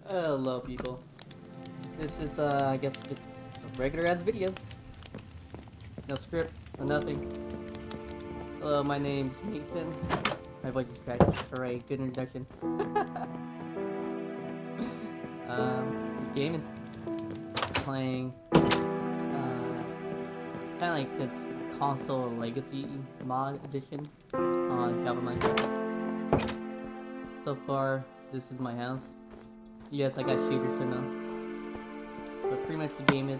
Hello, people. This is, I guess, just a regular ass video. No script, no nothing. Hello, my name's Nathan. My voice is cracked. Alright, good introduction. Just gaming. Playing, kind of like this console legacy mod edition on Java Minecraft. So far, this is my house. Yes, I got shooters to know. But pretty much the game is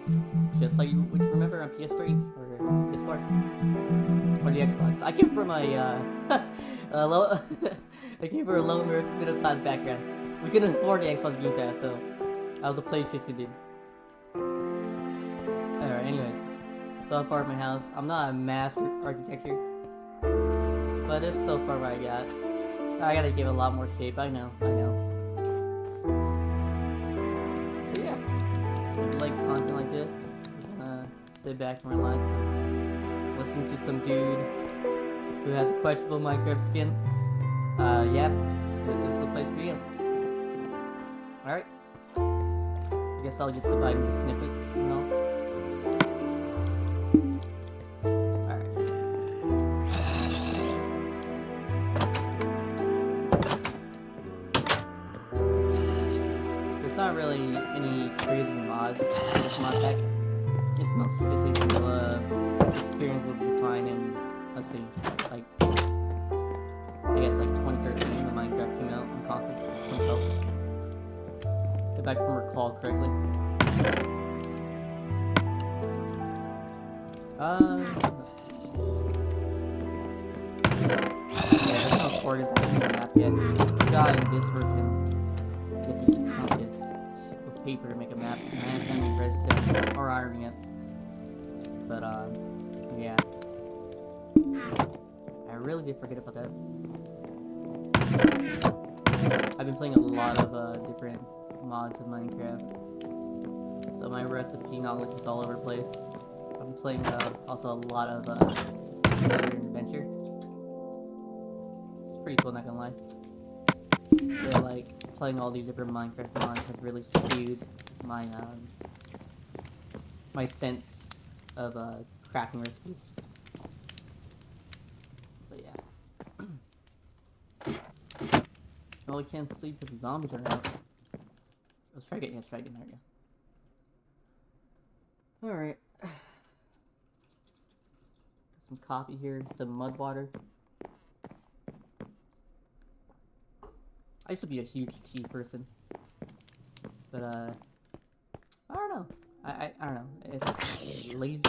just like you would remember on PS3 or PS4 or the Xbox. I came from a low I came from a low middle class background. We couldn't afford the Xbox Game Pass, so I was a PlayStation dude. Alright, anyways. So far at my house, I'm not a master architecture, but it's so far what I got. I gotta give it a lot more shape. I know. So yeah, if you like content like this, sit back and relax and listen to some dude who has a questionable Minecraft skin. Yeah, this is the place for you. Alright. I guess I'll just divide into snippets, you know? Not really any crazy mods in this mod pack. It's mostly just a vanilla experience would be fine in, let's see, like, I guess like 2013 when Minecraft came out on consoles, 2012. If I can recall correctly. Let's see. Yeah, there's no quarters on the map yet. This guy in this version gets his compass with paper to make a map, and then he redstone or ironing it. But yeah, I really did forget about that. I've been playing a lot of different mods of Minecraft, so my recipe knowledge is all over the place. I've been playing also a lot of adventure. It's pretty cool, not gonna lie. Yeah, like playing all these different Minecraft mods has really skewed my my sense of crafting recipes. But yeah. Oh, we can't sleep because the zombies are out. Let's try getting there we go. Alright. Got some coffee here, some mud water. I used to be a huge tea person, but I don't know. I don't know. It's lazy.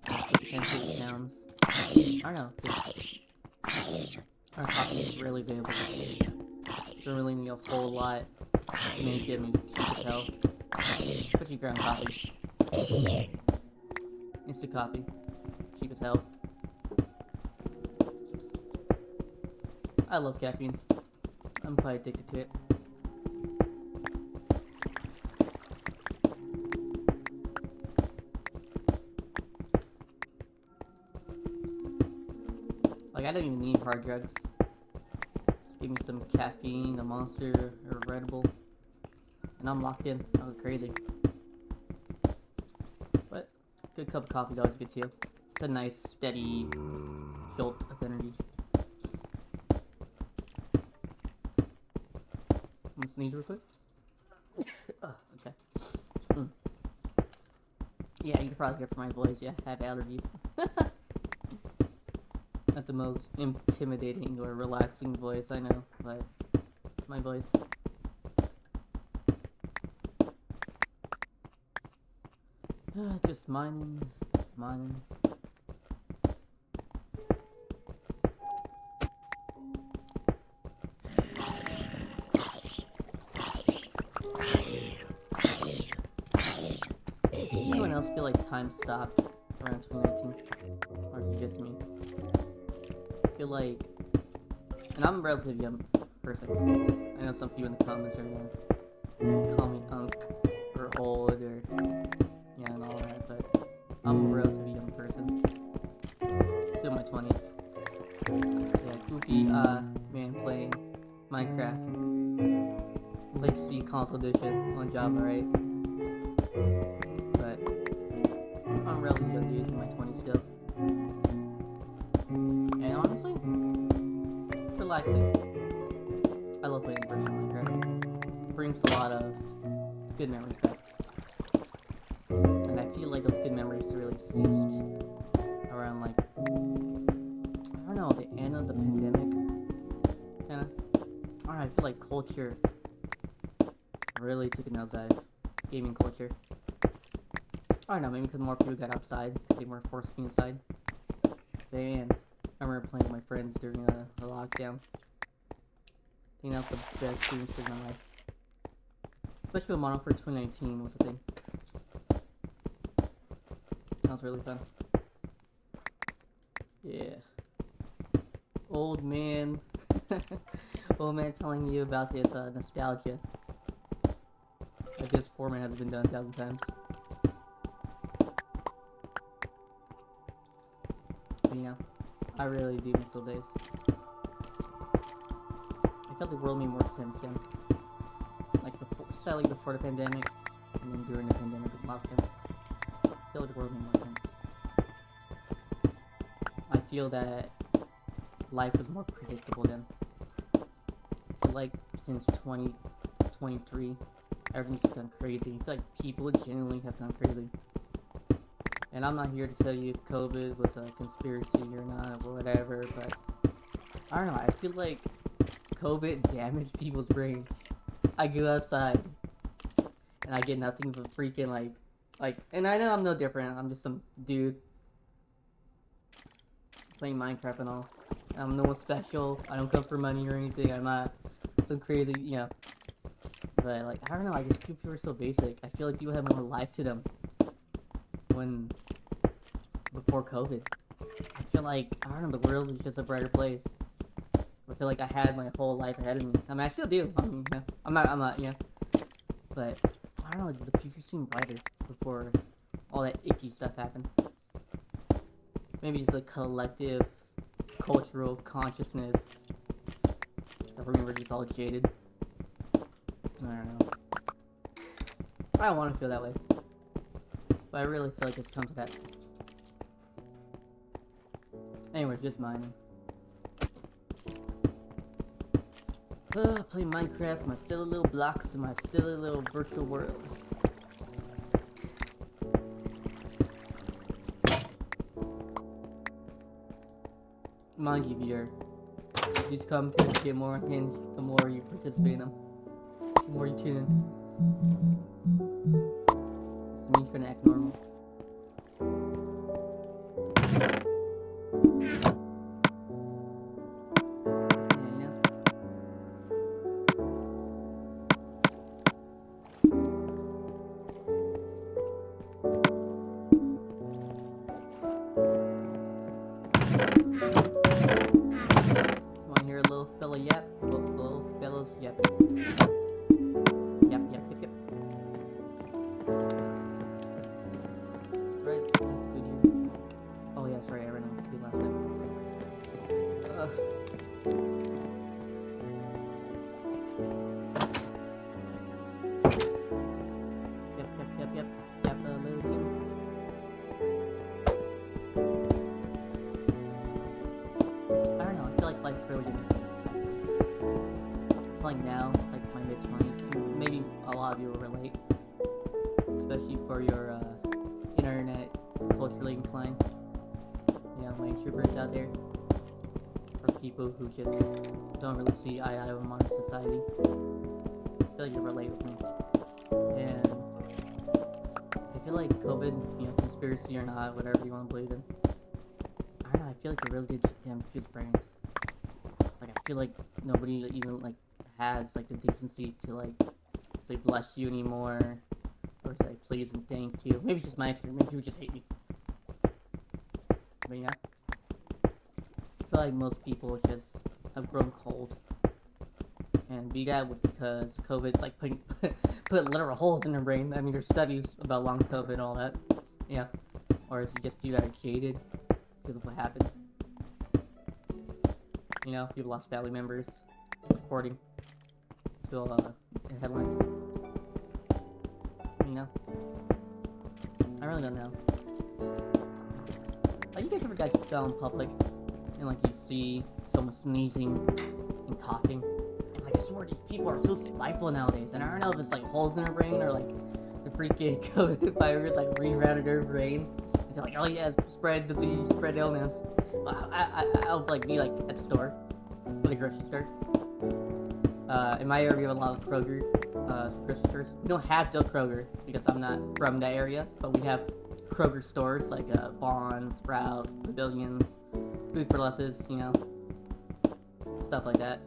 Can't say it sounds. I don't know. Our coffee is really available. Don't really need a whole lot to make it cheap as hell. Especially ground coffee. Instant coffee, cheap as hell. I love caffeine. I'm probably addicted to it. Like, I don't even need hard drugs. Just give me some caffeine, a Monster, or a Red Bull, and I'm locked in. I'll go crazy. But good cup of coffee is always good too. It's a nice, steady jolt of energy. I'm gonna sneeze real quick. Okay. Yeah, you can probably hear from my voice. Yeah, I have allergies. Not the most intimidating or relaxing voice, I know, but it's my voice. Just mining. Anyone else feel like time stopped around 2019? Or is it just me? I feel like, and I'm a relatively young person. I know some people in the comments are gonna call me unk or old or yeah and all that, but I'm a relatively young person. Still in my 20s. Yeah, goofy man playing Minecraft Legacy Console Edition on Java, right? But I'm relatively young dude in my 20s still. And honestly, it's relaxing. I love playing the version of Minecraft. It brings a lot of good memories back. And I feel like those good memories really ceased around like, I don't know, the end of the pandemic. Kinda. I don't know, I feel like culture really took a nosedive. Gaming culture. I don't know, maybe because more people got outside because they weren't forced to be inside. Man, I remember playing with my friends during a lockdown. I think that was the best game experience of my life. Especially when Modern Warfare 2019 was a thing. That was really fun. Yeah. Old man. Old man telling you about his nostalgia. Like this format has been done 1,000 times. But yeah, I really do miss those days. I felt the world made more sense then. Like before, slightly before the pandemic, and then during the pandemic with lockdown. I feel like the world made more sense. I feel that life was more predictable then. I feel like since 2023, everything's just gone crazy. I feel like people genuinely have gone crazy. And I'm not here to tell you if COVID was a conspiracy or not or whatever, but I don't know, I feel like COVID damaged people's brains. I go outside and I get nothing but freaking like, and I know I'm no different. I'm just some dude playing Minecraft and all. I'm no one special. I don't come for money or anything. I'm not some crazy, you know. But like, I don't know. I just feel people are so basic. I feel like people have more life to them when before COVID. I feel like, I don't know, the world is just a brighter place. I feel like I had my whole life ahead of me. I mean, I still do. I mean, yeah, I'm not, yeah. But I don't know. The future seemed brighter before all that icky stuff happened. Maybe just a collective cultural consciousness that we were just all jaded. I don't know. I don't want to feel that way, but I really feel like it's come to that. Anyways, just mining. Play Minecraft, my silly little blocks in my silly little virtual world. Mind you, viewer, these commentaries get more unhinged the more you participate in them. The more you tune in. This means you're gonna act normal. Wanna hear a little fella yap? Little fellas yapping. Yap, yap, yap, yap. Right, I have food here. Oh yeah, sorry, I ran out of food last time. Yep, yep, yep, yep. Yap, loading. I don't know, I feel like life really did make sense. I feel like now, like my mid-20s, maybe a lot of you will relate. Especially for your internet culturally inclined, you know, my introverts out there. For people who just don't really see eye to eye with modern society. I feel like you relate with me. And I feel like COVID, you know, conspiracy or not, whatever you want to believe in, I don't know, I feel like it really did damage people's brains. Like, I feel like nobody even, like, has, like, the decency to, like, say bless you anymore, or say please and thank you. Maybe it's just my experience, maybe people just hate me. But yeah, I feel like most people just have grown cold. And be that because COVID's like put literal holes in their brain. I mean, there's studies about long COVID and all that. Yeah. Or is it just people that are jaded because of what happened? You know, people lost family members according to the headlines. You know? I really don't know. Like, you guys ever go in public and like you see someone sneezing and coughing, and like I swear these people are so spiteful nowadays, and I don't know if it's like holes in their brain or like the freaking COVID virus like rerouted their brain. It's like, oh yeah, spread disease, spread illness. I'll like be like at the store, at the grocery store. In my area we have a lot of Kroger grocery stores. We don't have Del Kroger because I'm not from that area, but we have Kroger stores like Vaughn's, Sprouts, Pavilions, Food for Lesses, you know, stuff like that.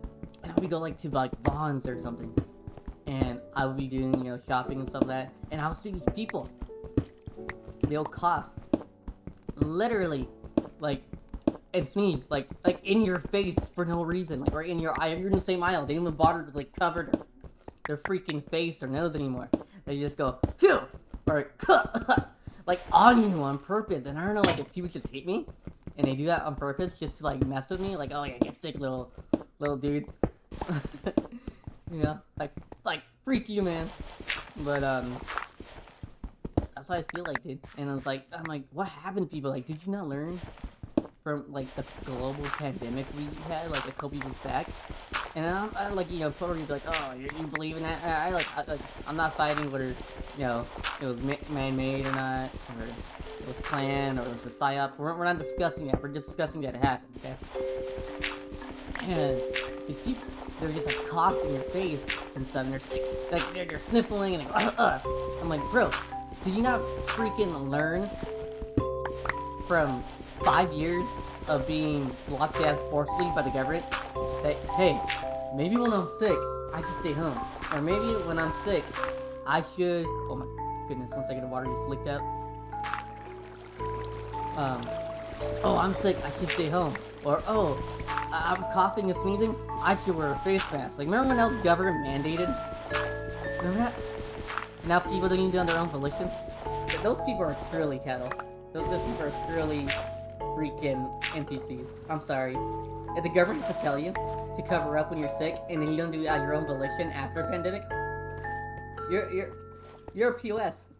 And I would go like to like Vaughn's or something, and I would be doing, you know, shopping and stuff like that, and I would see these people. They'll cough, literally, like, and sneeze, like in your face for no reason, like right in your eye. You're in the same aisle. They don't even bother to like cover their freaking face or nose anymore. They just go phew or like on you on purpose. And I don't know, like if people just hate me and they do that on purpose just to like mess with me, like, oh yeah, get sick, little dude. You know, like freak you, man. But that's what I feel like, dude. And I'm like, what happened to people? Like, did you not learn from like the global pandemic we had like a couple years back? And then I'm like, you know, probably be like, oh, you believe in that? I'm not fighting whether, you know, it was man-made or not, or it was planned, or it was a psyop. We're not discussing that. We're just discussing that it happened, okay? And these people, they're just like coughing in your face and stuff, and they're sick, like they're sniffling and like, I'm like, bro, did you not freaking learn from 5 years of being locked down forcibly by the government that, hey, maybe when I'm sick, I should stay home, or maybe when I'm sick, I should, oh my goodness, 1 second, the water just leaked out. Oh, I'm sick, I should stay home, or oh, I'm coughing and sneezing, I should wear a face mask. Like, remember when that was government mandated? Remember that? Now people don't even do it on their own volition? Those people are truly cattle. Those people are truly freaking NPCs. I'm sorry. If the government has to tell you to cover up when you're sick, and then you don't do it on your own volition after a pandemic, you're a POS.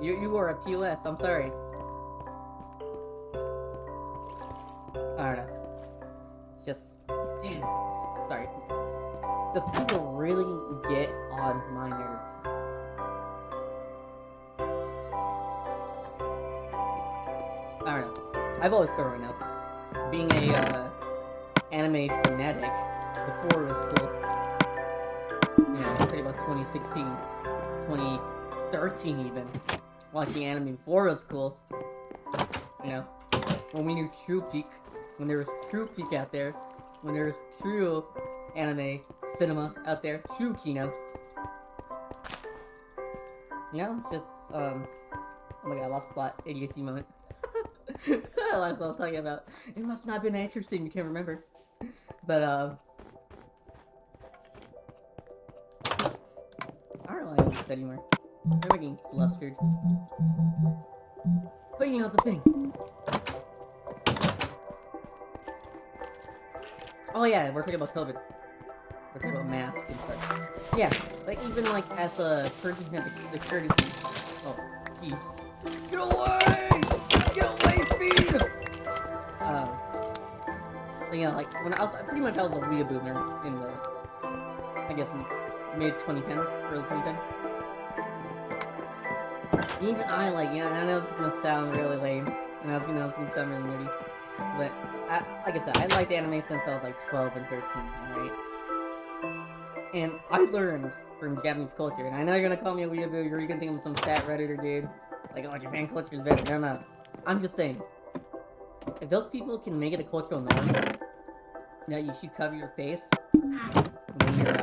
You are a POS. I'm sorry. I don't know. It's just, damn. Sorry. Those people really get on my nerves. I don't know. I've always covered my nose. Being a anime fanatic before it was cool. You know, I'm talking about 2016, 2013 even. Watching anime before it was cool. You know, when we knew true peak, when there was true peak out there, when there was true anime cinema out there, true kino. You know, it's just, oh my god, I lost the plot, ADHD moment. That's what I was talking about. It must not have been that interesting, you can't remember. But, I don't know why I do this anymore. I'm getting flustered. But you know the thing. Oh yeah, we're talking about COVID. We're talking about masks and such. Yeah, like even like as a person who had the courtesy. Oh, jeez. Get away! Get away, feed! You know, like when I was pretty much I was a weeaboo in the, I guess in mid 2010s, early 2010s. Even I like, yeah, I know it's gonna sound really lame, and I was gonna sound really nerdy, but like I said, I liked anime since I was like 12 and 13, right? And I learned from Japanese culture, and I know you're gonna call me a weeaboo, you're gonna think I'm some fat redditor dude, like, oh, Japan culture is better. No, I'm just saying, if those people can make it a cultural norm that you should cover your face when you're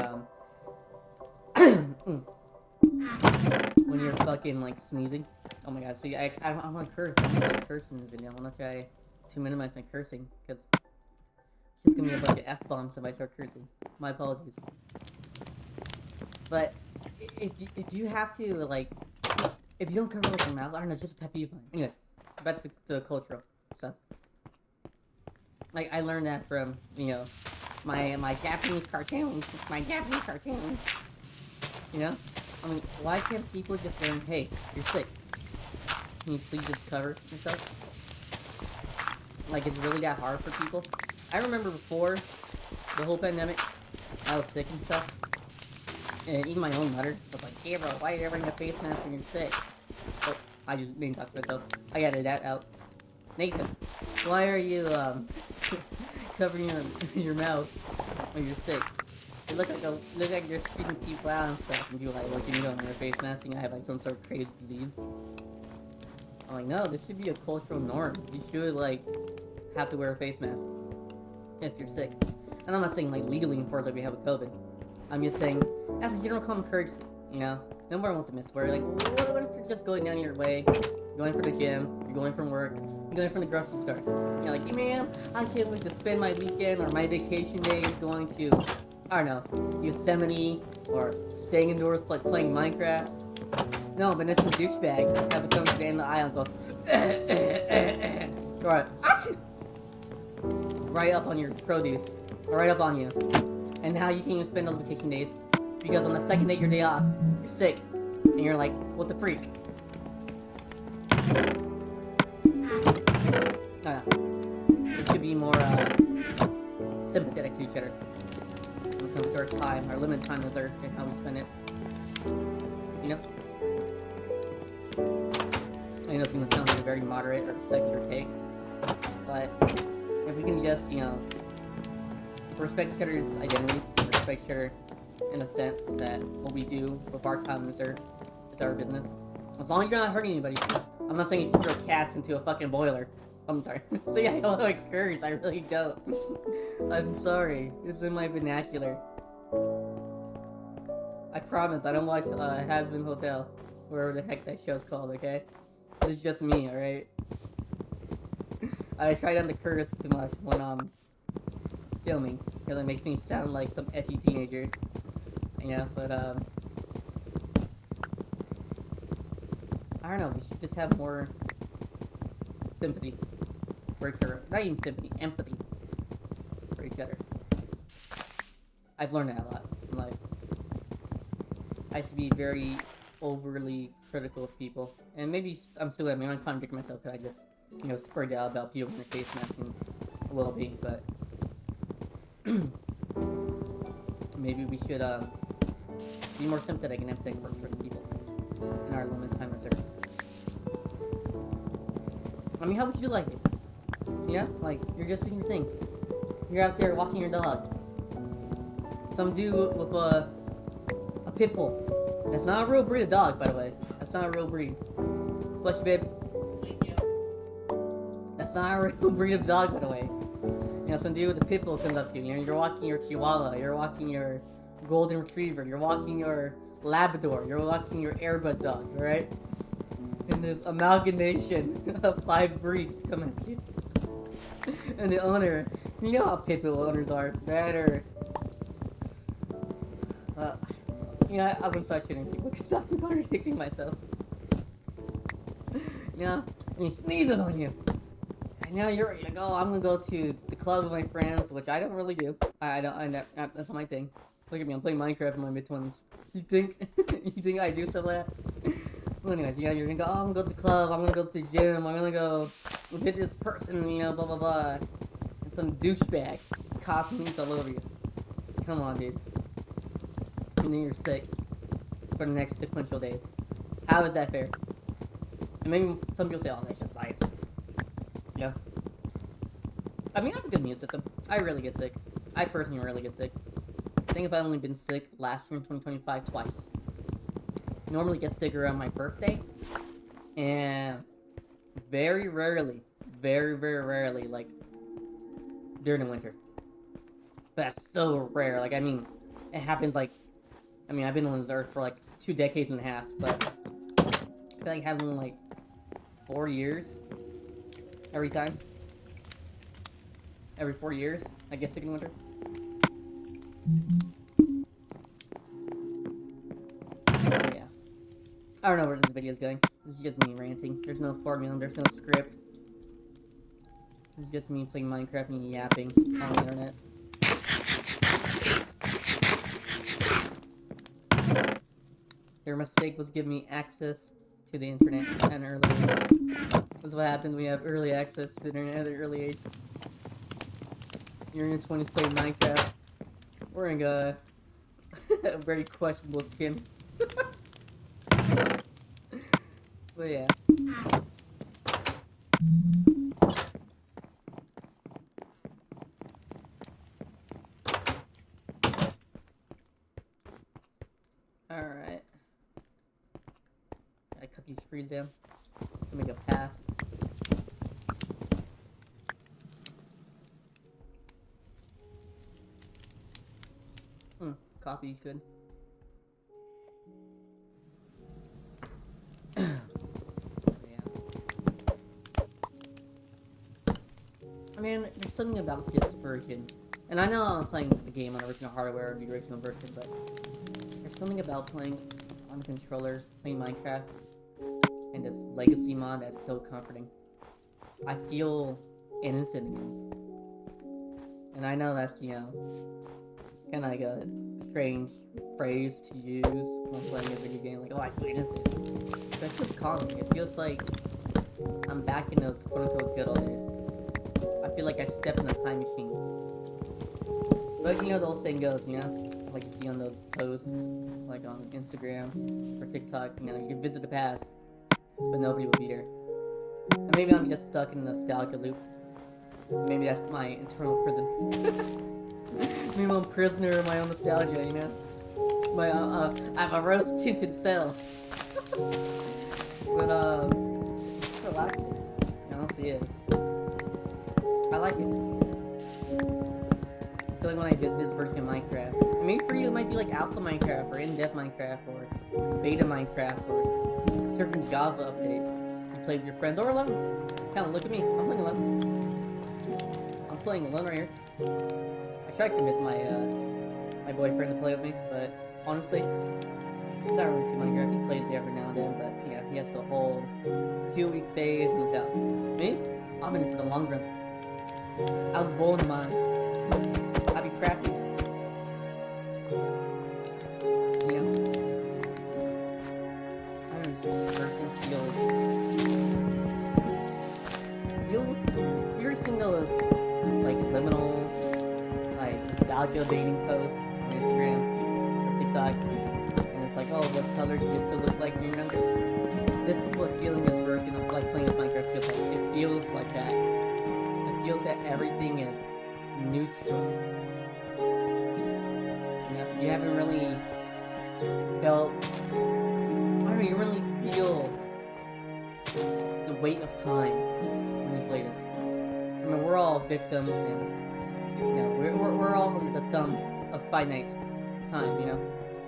when you're fucking like sneezing. Oh my god, see, I wanna curse. I'm gonna curse in the video. I wanna try to minimize my cursing, because it's gonna be a bunch of F-bombs if I start cursing. My apologies. But if you have to, like, if you don't cover like your mouth, I don't know, it's just a pet peeve. Anyways, back to the cultural stuff. Like, I learned that from, you know, my Japanese cartoons. My Japanese cartoons. You know? I mean, why can't people just say, hey, you're sick? Can you please just cover yourself? Like, it's really that hard for people? I remember before the whole pandemic, I was sick and stuff. And even my own mother was like, hey bro, why are you wearing a face mask when you're sick? Oh, I just didn't talk to myself. I gotta that out. Nathan, why are you, covering your mouth when you're sick? It look like you're freaking people out and stuff, and people like, what can you do? I'm wearing a face mask and I have like some sort of crazy disease. I'm like, no, this should be a cultural norm. You should like have to wear a face mask if you're sick. And I'm not saying like legally enforce like we have with COVID. I'm just saying as a general common courtesy, you know, nobody wants to miss swear. Like, what if you're just going down your way, going for the gym, you're going from work, you're going from the grocery store. You're like, hey man, I can't wait to spend my weekend or my vacation days going to, I don't know, Yosemite or staying indoors playing Minecraft. No, but then some douchebag has to come to the end of the aisle and go, right up on your produce, or right up on you. And now you can't even spend those vacation days because on the second day of your day off, you're sick, and you're like, what the freak? We should be more sympathetic to each other when it comes to our time, our limited time with Earth, and how we spend it. You know? I know it's gonna sound like a very moderate or secular take, but if we can just, you know, respect each other's identities, respect each other in the sense that what we do with our time on this earth is our business. As long as you're not hurting anybody. I'm not saying you should throw cats into a fucking boiler. I'm sorry. So yeah, I don't know what curse, I really don't. I'm sorry. It's in my vernacular. I promise I don't watch Has-Been Hotel, wherever the heck that show's called, okay? It's just me, alright? I try not to curse too much when I'm filming, because it makes me sound like some edgy teenager. Yeah, but I don't know, we should just have more sympathy for each other. Not even sympathy, empathy for each other. I've learned that a lot in life. I used to be very overly critical of people, and maybe I'm still at me. I'm contradicting myself because I just, you know, spurred out about people in their face masking a little bit, but maybe we should be more sympathetic and empathetic for the people in our limited time reserve. I mean, how would you like it? Yeah, like you're just doing your thing. You're out there walking your dog. Some dude with a pit bull. That's not a real breed of dog, by the way. That's not a real breed. Bless you, babe. Thank you. That's not a real breed of dog, by the way. You know, some dude with a pit bull comes up to you. You know, you're walking your Chihuahua. You're walking your Golden Retriever. You're walking your Labrador. You're walking your Airbud dog, alright? And this amalgamation of 5 breeds come at you. And the owner, you know how pit bull owners are. Better. You know, I wouldn't start shooting people because I'm contradicting myself. You know, and he sneezes on you. And now you're ready to go. I'm gonna go to the club with my friends, which I don't really do. That's not my thing. Look at me, I'm playing Minecraft in my mid-20s. You think, you think I do stuff like that? Well, anyways, yeah, you're gonna go, oh, I'm gonna go to the club, I'm gonna go to the gym, I'm gonna go hit this person, you know, blah, blah, blah. And some douchebag costumes all over you. Come on, dude. And then you're sick for the next sequential days. How is that fair? And maybe some people say, oh, that's just life. Yeah. I mean, I have a good immune system. I really get sick. I personally really get sick. I think if I've only been sick last year in 2025 twice. Normally get sick around my birthday. And very rarely, very, very rarely, like, during the winter. But that's so rare. Like, I mean, it happens like, I mean, I've been on this earth for like 2 decades and a half, but I feel like having like 4 years every time. Every 4 years, I get sick in the winter. Yeah. I don't know where this video is going. This is just me ranting. There's no formula, there's no script. This is just me playing Minecraft and yapping on the internet. Their mistake was giving me access to the internet at an early age. That's what happens when you have early access to the internet at an early age. You're in your 20s playing Minecraft, wearing a very questionable skin. But yeah. Alright. I cut these trees down to make a path. Coffee's good. Yeah. I mean, there's something about this version, and I know I'm playing the game on original hardware or the original version, but there's something about playing on the controller, playing Minecraft, and this legacy mod that's so comforting. I feel innocent again. And I know that's, kind of like a strange phrase to use when playing a video game, like, oh, I feel innocent. That's just calming. It feels like I'm back in those quote-unquote good old days. I feel like I stepped in a time machine. But, the old saying goes, like you see on those posts, like on Instagram or TikTok, you can visit the past, but nobody will be there. And maybe I'm just stuck in a nostalgia loop. Maybe that's my internal prison. Maybe I'm a prisoner of my own nostalgia, I have a rose-tinted cell. But, it's relaxing. It honestly is. I like it. I feel like when I visit this version of Minecraft, and maybe for you it might be like Alpha Minecraft, or In-Depth Minecraft, or Beta Minecraft, or a certain Java update. You play with your friends, or alone. Hell, look at me. I'm playing alone. I'm playing alone right here. I tried to convince my boyfriend to play with me, but honestly, he's not really too Minecraft. He plays every now and then, but yeah, he has the whole 2-week phase and he's out. Me? I'm in it for the long run. I was born in mines. I be crafting. I don't know, this person feels. You ever seen those like liminal, like nostalgia dating posts on Instagram or TikTok? And it's like, oh, what color do you still look like when you're younger? This is what feeling this version of like playing with Minecraft feels like. It feels like that. It feels that everything is neutral. You haven't really felt. I don't know, you really feel the weight of time when you play this. I mean, we're all victims, and we're all under the thumb of finite time.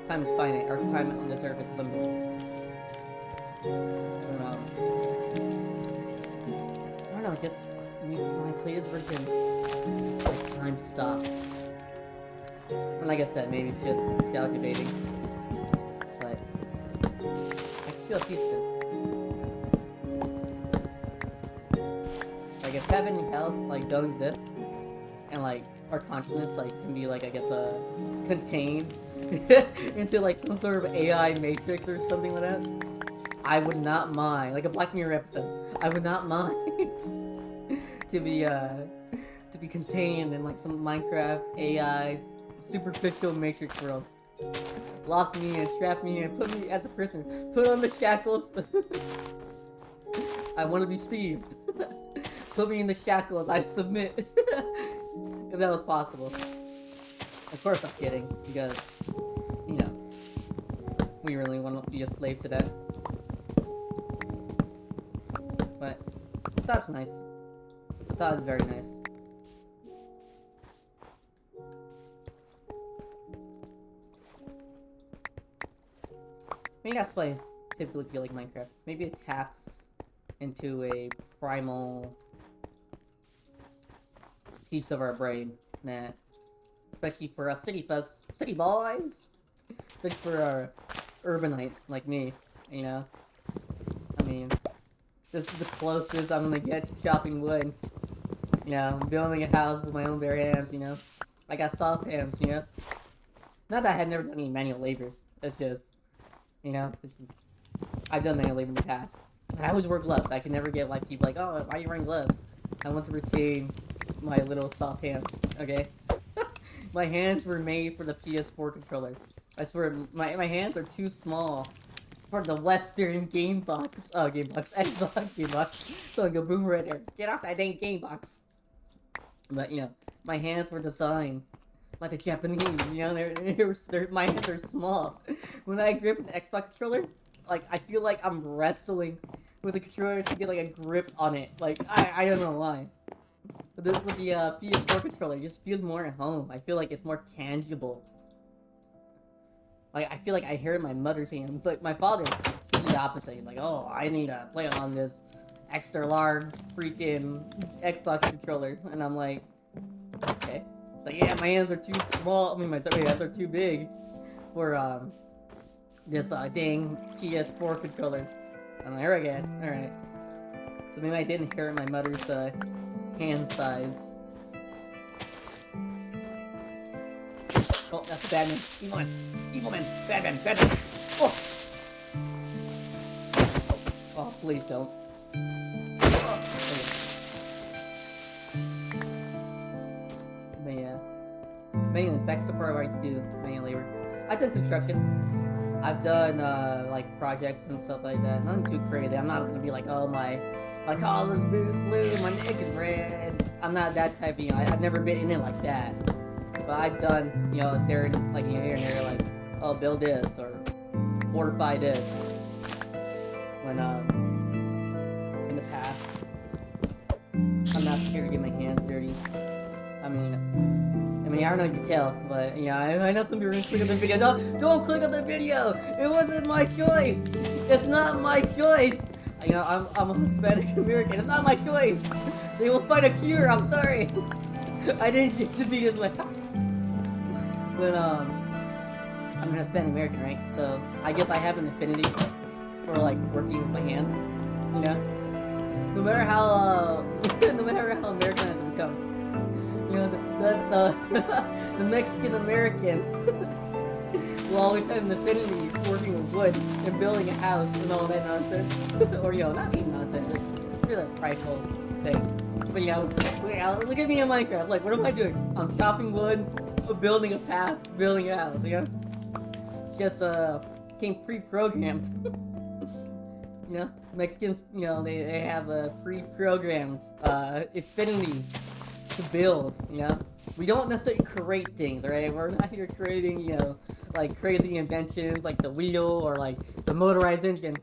Time is finite. Our time on this earth is limited. I don't know. Just when I play this version, it's like time stops. And like I said, maybe it's just nostalgia baiting, but I feel at peace with this. Like if heaven and hell like don't exist, and like our consciousness like can be like contained into like some sort of AI matrix or something like that, I would not mind, like a Black Mirror episode. I would not mind to be contained in like some Minecraft AI superficial matrix world. Lock me and strap me and put me as a prisoner. Put on the shackles. I want to be Steve. Put me in the shackles. I submit. If that was possible. Of course I'm kidding, because we really want to be a slave to that. But that's nice. I thought it was very nice. Maybe that's why I typically feel like Minecraft. Maybe it taps into a primal piece of our brain that, especially for us city folks, city boys, especially for our urbanites like me, I mean, this is the closest I'm gonna get to chopping wood. Building a house with my own bare hands, I got soft hands, Not that I had never done any manual labor. It's just, You know, I've done manual labor in the past. And I always wear gloves. I can never get like people like, oh, why are you wearing gloves? I want to retain my little soft hands. Okay, my hands were made for the PS4 controller. I swear, my hands are too small for the Western game box. Oh, game box, Xbox game box. So I go boom right there. Get off that dang game box. But you know, my hands were designed like the Japanese. You know, my hands are small. When I grip an Xbox controller, like I feel like I'm wrestling with the controller to get like a grip on it. Like I don't know why. But with the PS4 controller, it just feels more at home. I feel like it's more tangible. Like I feel like I hear it in my mother's hands. Like my father, he's the opposite. He's like, oh, I need to play on this extra large freaking Xbox controller, and I'm like, okay. It's like, yeah, my hands are too small. I mean, my hands are too big for this dang PS4 controller. I'm like, alright, alright. So maybe I did inherit my mother's hand size. Oh, that's Batman. Evil man. Evil man. Batman. Batman. Oh! Oh, please don't. Oh, but yeah. But anyways, back to the part where I used to do manual labor. I've done construction. I've done like projects and stuff like that. Nothing too crazy. I'm not gonna be like, oh my collar's blue, my neck is red. I'm not that type of, you know, I've never been in it like that. But I've done, you know, they're like, you know, here and there, like, oh, build this or fortify this. When in the past, I'm not scared to get my hands dirty. I mean, I don't know if you can tell, but yeah, I know some people are gonna click on the video. Don't click on the video. It wasn't my choice. It's not my choice. You know, I'm a Hispanic American. It's not my choice. They will find a cure. I'm sorry. I didn't get to be this way. But I'm an Hispanic American, right? So I guess I have an affinity for like working with my hands. You know, no matter how American has become. You know, the Mexican American will always have an affinity for working with wood and building a house and all that nonsense. Or, you know, not even nonsense, it's really a prideful thing. But, you know, look at me in Minecraft. Like, what am I doing? I'm chopping wood, building a path, building a house, you know? Just, came pre-programmed. You know, Mexicans, you know, they have a pre-programmed, affinity to build, you know? We don't necessarily create things, right? We're not here creating, you know, like crazy inventions like the wheel or like the motorized engine.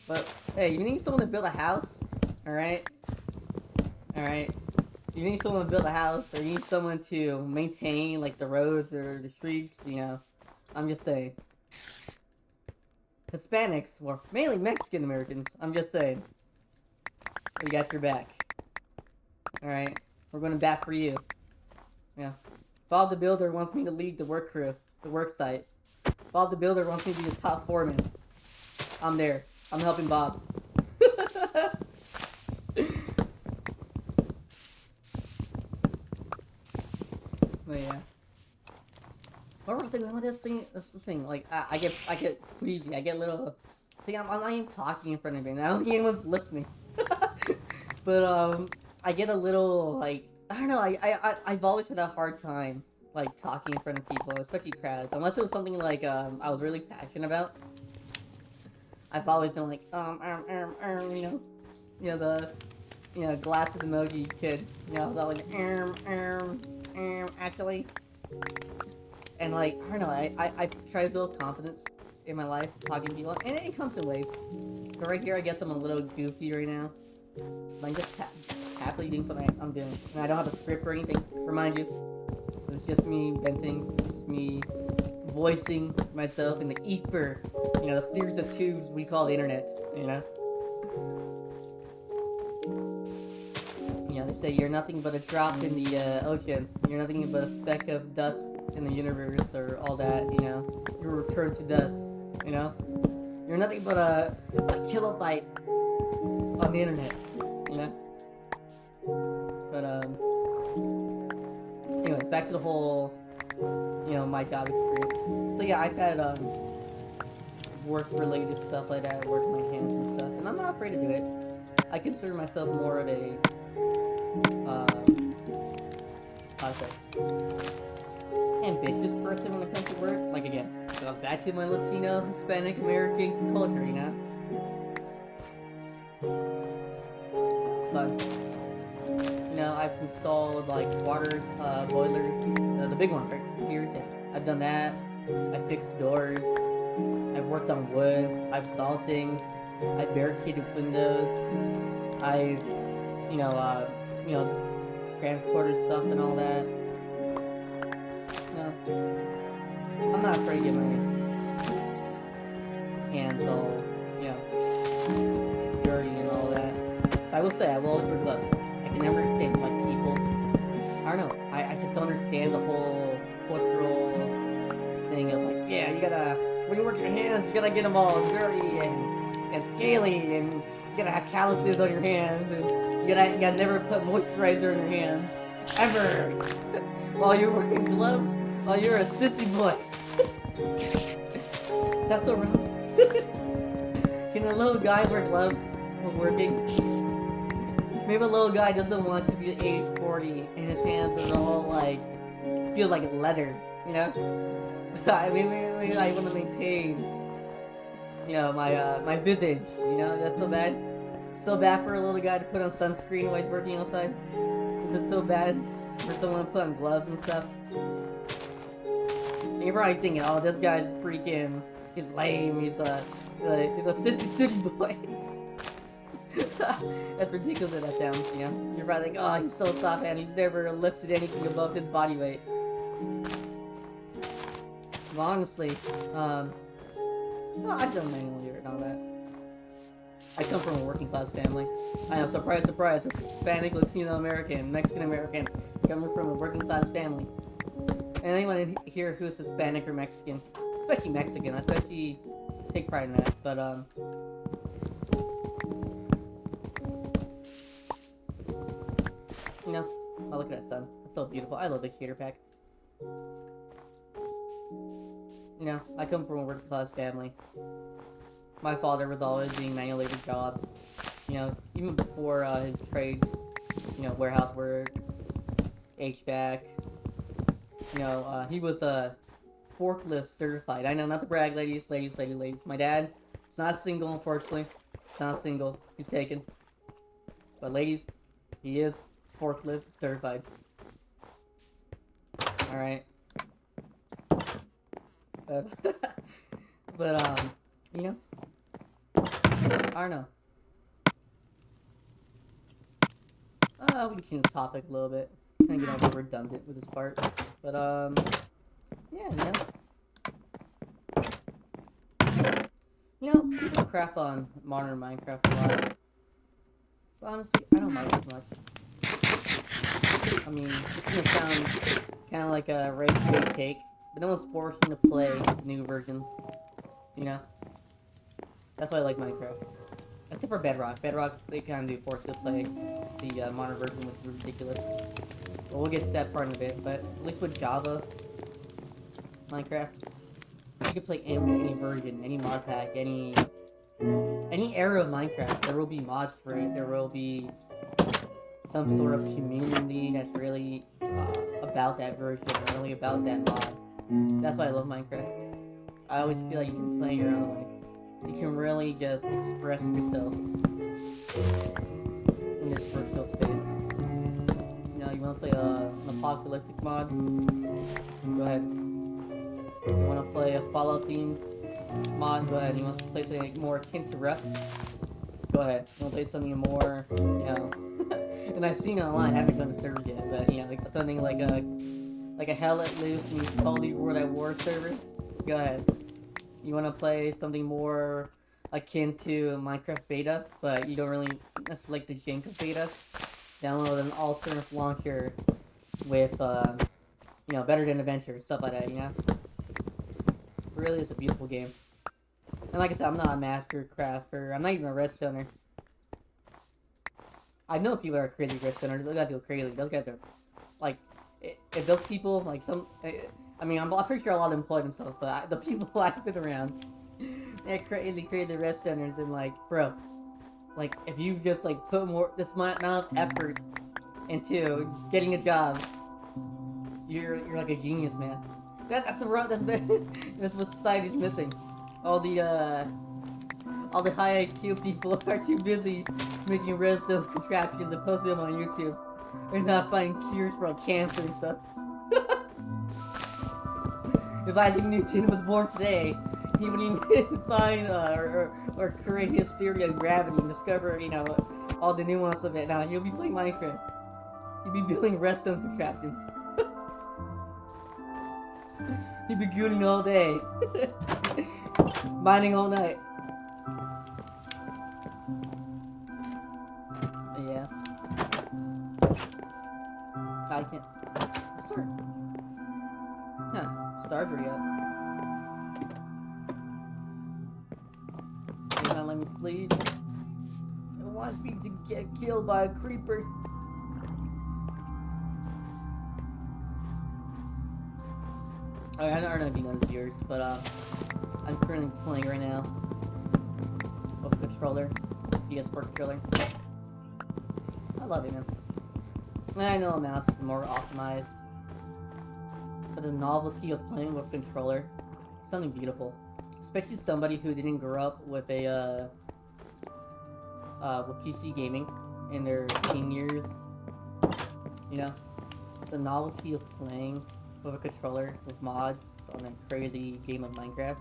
But hey, you need someone to build a house, alright? Alright? You need someone to build a house, or you need someone to maintain like the roads or the streets, you know? I'm just saying. Hispanics, or mainly Mexican Americans, I'm just saying. We got your back. Alright? We're gonna bat for you. Yeah. Bob the Builder wants me to lead the work crew, the work site. Bob the Builder wants me to be the top foreman. I'm there. I'm helping Bob. But yeah. What was I saying? What was this thing? Like I get queasy. I get a little. See, I'm not even talking in front of anyone. I don't think anyone's listening. But I get a little like, I don't know. I've always had a hard time like talking in front of people, especially crowds. Unless it was something like I was really passionate about. I've always been like you know the glasses emoji kid. You know, I was always actually. And like, I don't know, I try to build confidence in my life, talking to people, and it comes in waves. But right here, I guess I'm a little goofy right now. I'm just happily doing something I'm doing. And I don't have a script or anything, remind you. It's just me venting, it's just me voicing myself in the ether. You know, the series of tubes we call the internet, you know? You know, they say you're nothing but a drop in the ocean. You're nothing but a speck of dust in the universe, or all that, you know? You'll return to dust, you know? You're nothing but a kilobyte on the internet, you know? But, anyway, back to the whole, you know, my job experience. So yeah, I've had, work-related stuff like that, work with my hands and stuff, and I'm not afraid to do it. I consider myself more of a, how to say, ambitious person when it comes to work. Like again, it goes back to my Latino, Hispanic, American culture, you know? It's fun. You know, I've installed like water boilers, the big one right here. Yeah. I've done that. I fixed doors. I've worked on wood. I've sawed things. I've barricaded windows. I've, you know, transported stuff and all that. No, I'm not afraid to get my hands all, you know, dirty and all that. But I will say, I will always wear gloves. I can never understand, like, people. I don't know. I just don't understand the whole cultural thing of, like, yeah, you gotta, when you work your hands, you gotta get them all dirty and scaly, and you gotta have calluses on your hands, and you gotta never put moisturizer on your hands. Ever! While you're wearing gloves, while you're a sissy boy. Is that so wrong? Can a little guy wear gloves while working? Maybe a little guy doesn't want to be age 40 and his hands are all like, feels like leather, you know? maybe I want to maintain, you know, my visage, you know? That's so bad. So bad for a little guy to put on sunscreen while he's working outside. Is it so bad for someone to put on gloves and stuff? And you're probably thinking, oh, this guy's freaking, he's lame, he's a sissy city boy. As ridiculous as that sounds, you know? You're probably like, oh, he's so soft and he's never lifted anything above his body weight. But honestly, well, I've done manual labor and all that. I come from a working class family. I know, surprise, surprise, a Hispanic, Latino American, Mexican American, coming from a working class family. And anyone here who's Hispanic or Mexican, especially Mexican, I especially take pride in that, but, you know, oh, look at that sun. It's so beautiful. I love the shader pack. You know, I come from a working class family. My father was always doing manual labor jobs. You know, even before his trades, you know, warehouse work, HVAC. You know, he was forklift certified. I know, not to brag, ladies. My dad, it's not single, unfortunately. It's not single. He's taken. But ladies, he is forklift certified. Alright. But, you know, I don't know. We can change the topic a little bit. Kind of get all redundant with this part. But, yeah, you know, people crap on modern Minecraft a lot. But honestly, I don't mind it much. I mean, it's gonna sound kind of like a rage bait take, but no one's forced me to play new versions. You know? That's why I like Minecraft. Except for Bedrock. Bedrock, they kind of do force you to play the modern version, which is ridiculous. But we'll get to that part in a bit, but at least with Java, Minecraft, you can play any version, any mod pack, any era of Minecraft. There will be mods for it. There will be some sort of community that's really about that version, really about that mod. That's why I love Minecraft. I always feel like you can play your own way. You can really just express yourself in this virtual space. You know, you want to play an apocalyptic mod? Go ahead. You want to play a Fallout themed mod? Go ahead. You want to play something more akin to Rust? Go ahead. You want to play something more, you know... and I've seen it online. I haven't done the servers yet, but you know, like something like a Hell Let Loose meets Holy World at War server. Go ahead. You want to play something more akin to Minecraft beta, but you don't really necessarily like the jank of beta. Download an alternative launcher with, you know, better than Adventure, stuff like that, you know? It really is a beautiful game. And like I said, I'm not a master crafter. I'm not even a redstoner. I know people are crazy redstoners. Those guys go crazy. Those guys are, like, if those people, like, I mean, I'm pretty sure a lot of them employ themselves, but the people I've been around, They created the redstones and like, bro, like if you just like put more this amount of effort into getting a job, you're like a genius, man. That's the that's what society's missing. All the uh all the high IQ people are too busy making redstone contraptions and posting them on YouTube and not finding cures for like, cancer and stuff. If Isaac Newton was born today, he wouldn't even find or create his theory of gravity and discover, you know, all the nuance of it. Now he'll be playing Minecraft. He'll be building redstone contraptions. He'll be gooning all day, mining all night. Yeah. I can't. Start. Huh. Stars already up. You're not let me sleep. It wants me to get killed by a creeper. I don't know if you know this yours, but I'm currently playing right now with a controller, PS4 controller. I love it, man. And I know a mouse is more optimized, but the novelty of playing with a controller is something beautiful. Especially somebody who didn't grow up with a with PC gaming in their teen years. You know, the novelty of playing with a controller with mods on a crazy game of Minecraft.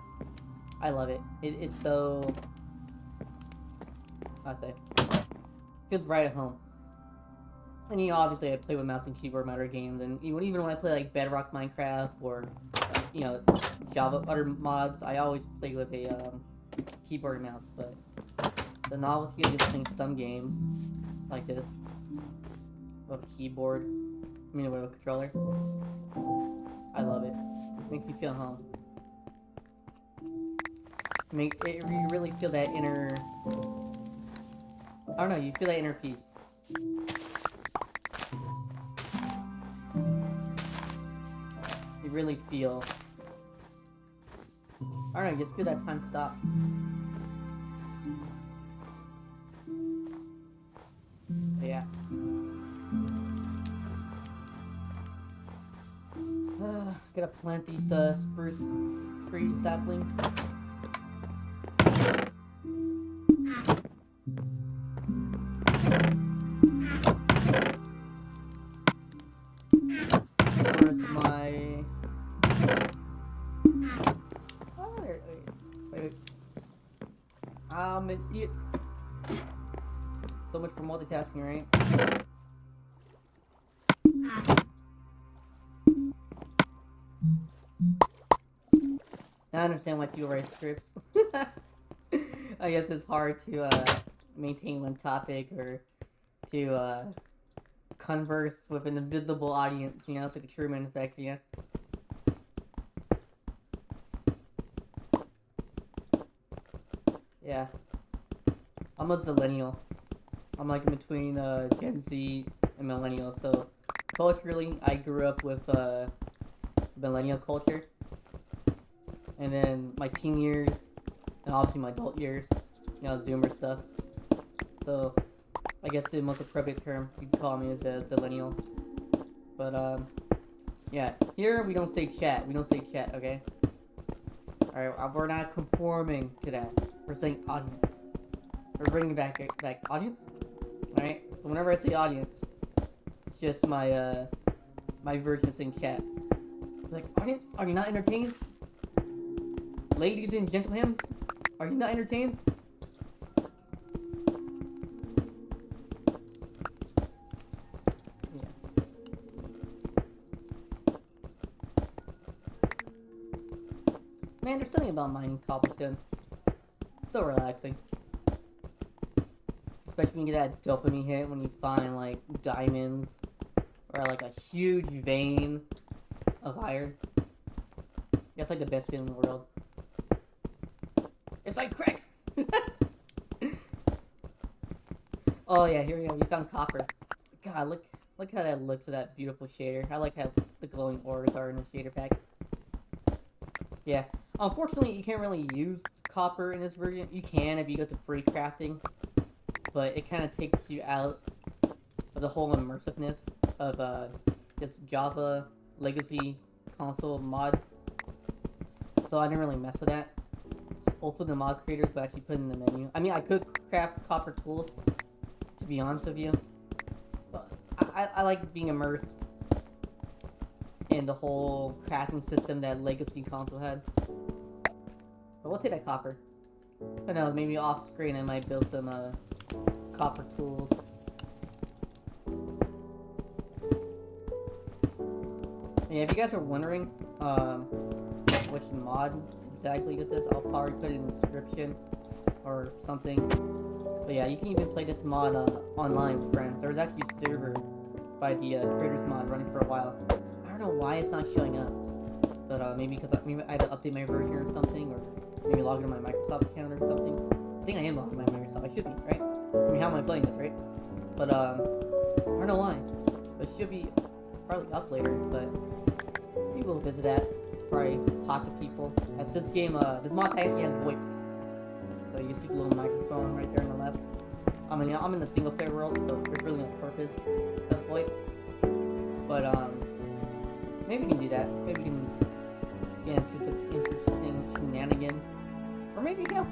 I love it. It's so, how'd I say, feels right at home. And you know, obviously I play with mouse and keyboard in other games, and even when I play like Bedrock Minecraft or you know Java other mods, I always play with a keyboard and mouse. But the novelty of just playing some games like this with a keyboard, I mean with a controller, I love it. It makes me feel home. You really feel that inner, I don't know, you feel that inner peace. You really feel, I don't know, you just feel that time stopped. Yeah. Gotta plant these spruce tree saplings. Where's my... Oh, there... Wait. I'm an idiot. So much for multitasking, right? I understand why people write scripts. I guess it's hard to maintain one topic or to converse with an invisible audience, you know? It's like a Truman effect, you know? Yeah. I'm a zillennial. I'm like in between Gen Z and millennial, so culturally I grew up with millennial culture. And then my teen years, and obviously my adult years, you know, Zoomer stuff. So, I guess the most appropriate term you can call me is a zillennial. But, yeah, here we don't say chat. We don't say chat, okay? Alright, we're not conforming to that. We're saying audience. We're bringing back audience? Alright? So whenever I say audience, it's just my, my version of saying chat. Like, audience? Are you not entertained? Ladies and gentlemen, are you not entertained? Yeah. Man, there's something about mining cobblestone. So relaxing. Especially when you get that dopamine hit when you find, like, diamonds. Or, like, a huge vein of iron. That's, like, the best feeling in the world. It's like crack! Oh yeah, here we go. We found copper. God, look how that looks at that beautiful shader. I like how the glowing ores are in the shader pack. Yeah. Unfortunately, you can't really use copper in this version. You can if you go to free crafting, but it kind of takes you out of the whole immersiveness of just Java legacy console mod. So I didn't really mess with that. Hopefully the mod creators will actually put in the menu. I mean, I could craft copper tools, to be honest with you, but I like being immersed in the whole crafting system that legacy console had. But we'll take that copper. I know, maybe off screen I might build some copper tools. Yeah, if you guys are wondering which mod exactly this is, I'll probably put it in the description or something. But yeah, you can even play this mod online with friends. There was actually a server by the creators mod running for a while. I don't know why it's not showing up, but maybe because I had to update my version or something, or maybe log into my Microsoft account or something. I think I am logged into my Microsoft. I should be, right? I mean, how am I playing this, right? But I don't know why. It should be probably up later, but people will visit that. Probably talk to people. As this game, this mod actually has VoIP. So you see the little microphone right there on the left. I mean, I'm in the single player world, so there's really no purpose of VoIP. But maybe we can do that. Maybe we can get into some interesting shenanigans. Or maybe, hell,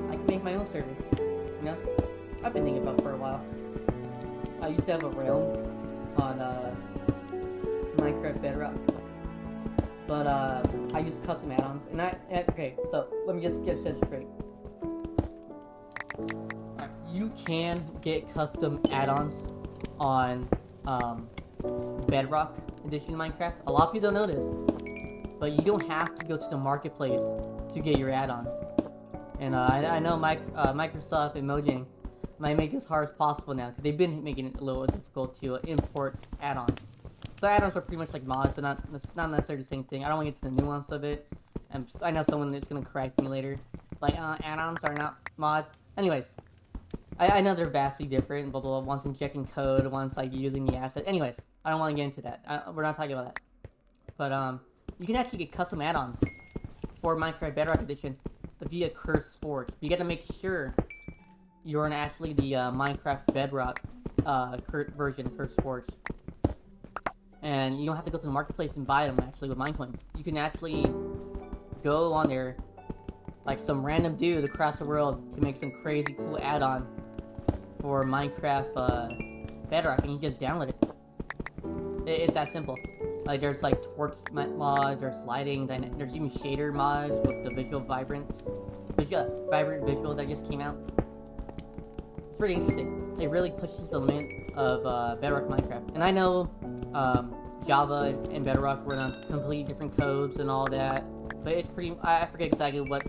I can make my own server. You know? I've been thinking about it for a while. I used to have a Realms on Minecraft Bedrock. But I use custom add-ons, and okay, so let me just get a sense straight. You can get custom add-ons on Bedrock Edition Minecraft. A lot of people don't know this, but you don't have to go to the marketplace to get your add-ons. And I know Microsoft and Mojang might make this hard as possible now, because they've been making it a little difficult to import add-ons. So add-ons are pretty much like mods, but not necessarily the same thing. I don't want to get to the nuance of it. And I know someone that's going to correct me later. Like, add-ons are not mods. Anyways, I know they're vastly different. Blah, blah, blah. One's injecting code, one's like using the asset. Anyways, I don't want to get into that. We're not talking about that. But you can actually get custom add-ons for Minecraft Bedrock Edition via Curse Forge. You got to make sure you're in actually the Minecraft Bedrock version of Curse Forge. And you don't have to go to the marketplace and buy them actually with Minecoins. You can actually go on there, like some random dude across the world can make some crazy cool add-on for Minecraft Bedrock, and you just download it. It's that simple. Like there's like torch mods, there's lighting, there's even shader mods with the vibrant visuals that just came out. It's pretty interesting. It really pushes the limit of Bedrock Minecraft. And I know Java and Bedrock run on completely different codes and all that, but it's pretty. I forget exactly what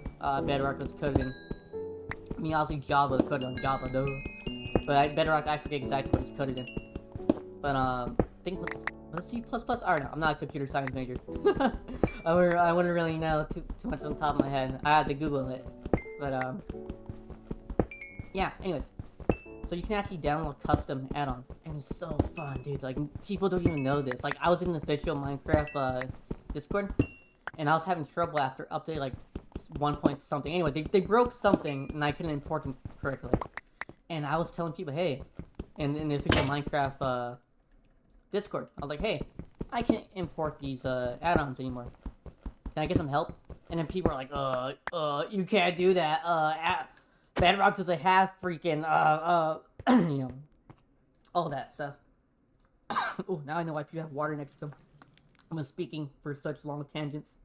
Bedrock was coded in. I mean, obviously Java was coded on Java though, but Bedrock I forget exactly what it's coded in. But I think was C++. I don't know. I'm not a computer science major. I wouldn't really know too much on the top of my head. I had to Google it. But yeah. Anyways. So you can actually download custom add-ons, and it's so fun, dude. Like, people don't even know this. Like, I was in the official Minecraft Discord, and I was having trouble after update, like, 1 point something. Anyway, they broke something, and I couldn't import them correctly. And I was telling people, hey, in the official Minecraft Discord, I was like, hey, I can't import these add-ons anymore. Can I get some help? And then people were like, you can't do that. Bedrock doesn't have freaking, you know, all that stuff. Oh, now I know why people have water next to them. I've been speaking for such long tangents.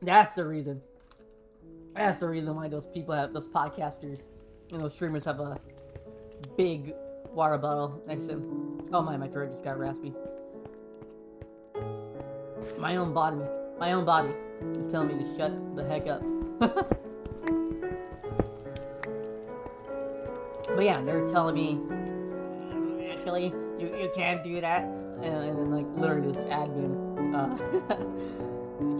That's the reason. That's the reason why those people have, those podcasters and those streamers have a big water bottle next to them. Oh my throat just got raspy. My own body is telling me to shut the heck up. But yeah, they're telling me, actually, you can't do that. And then, like, literally this admin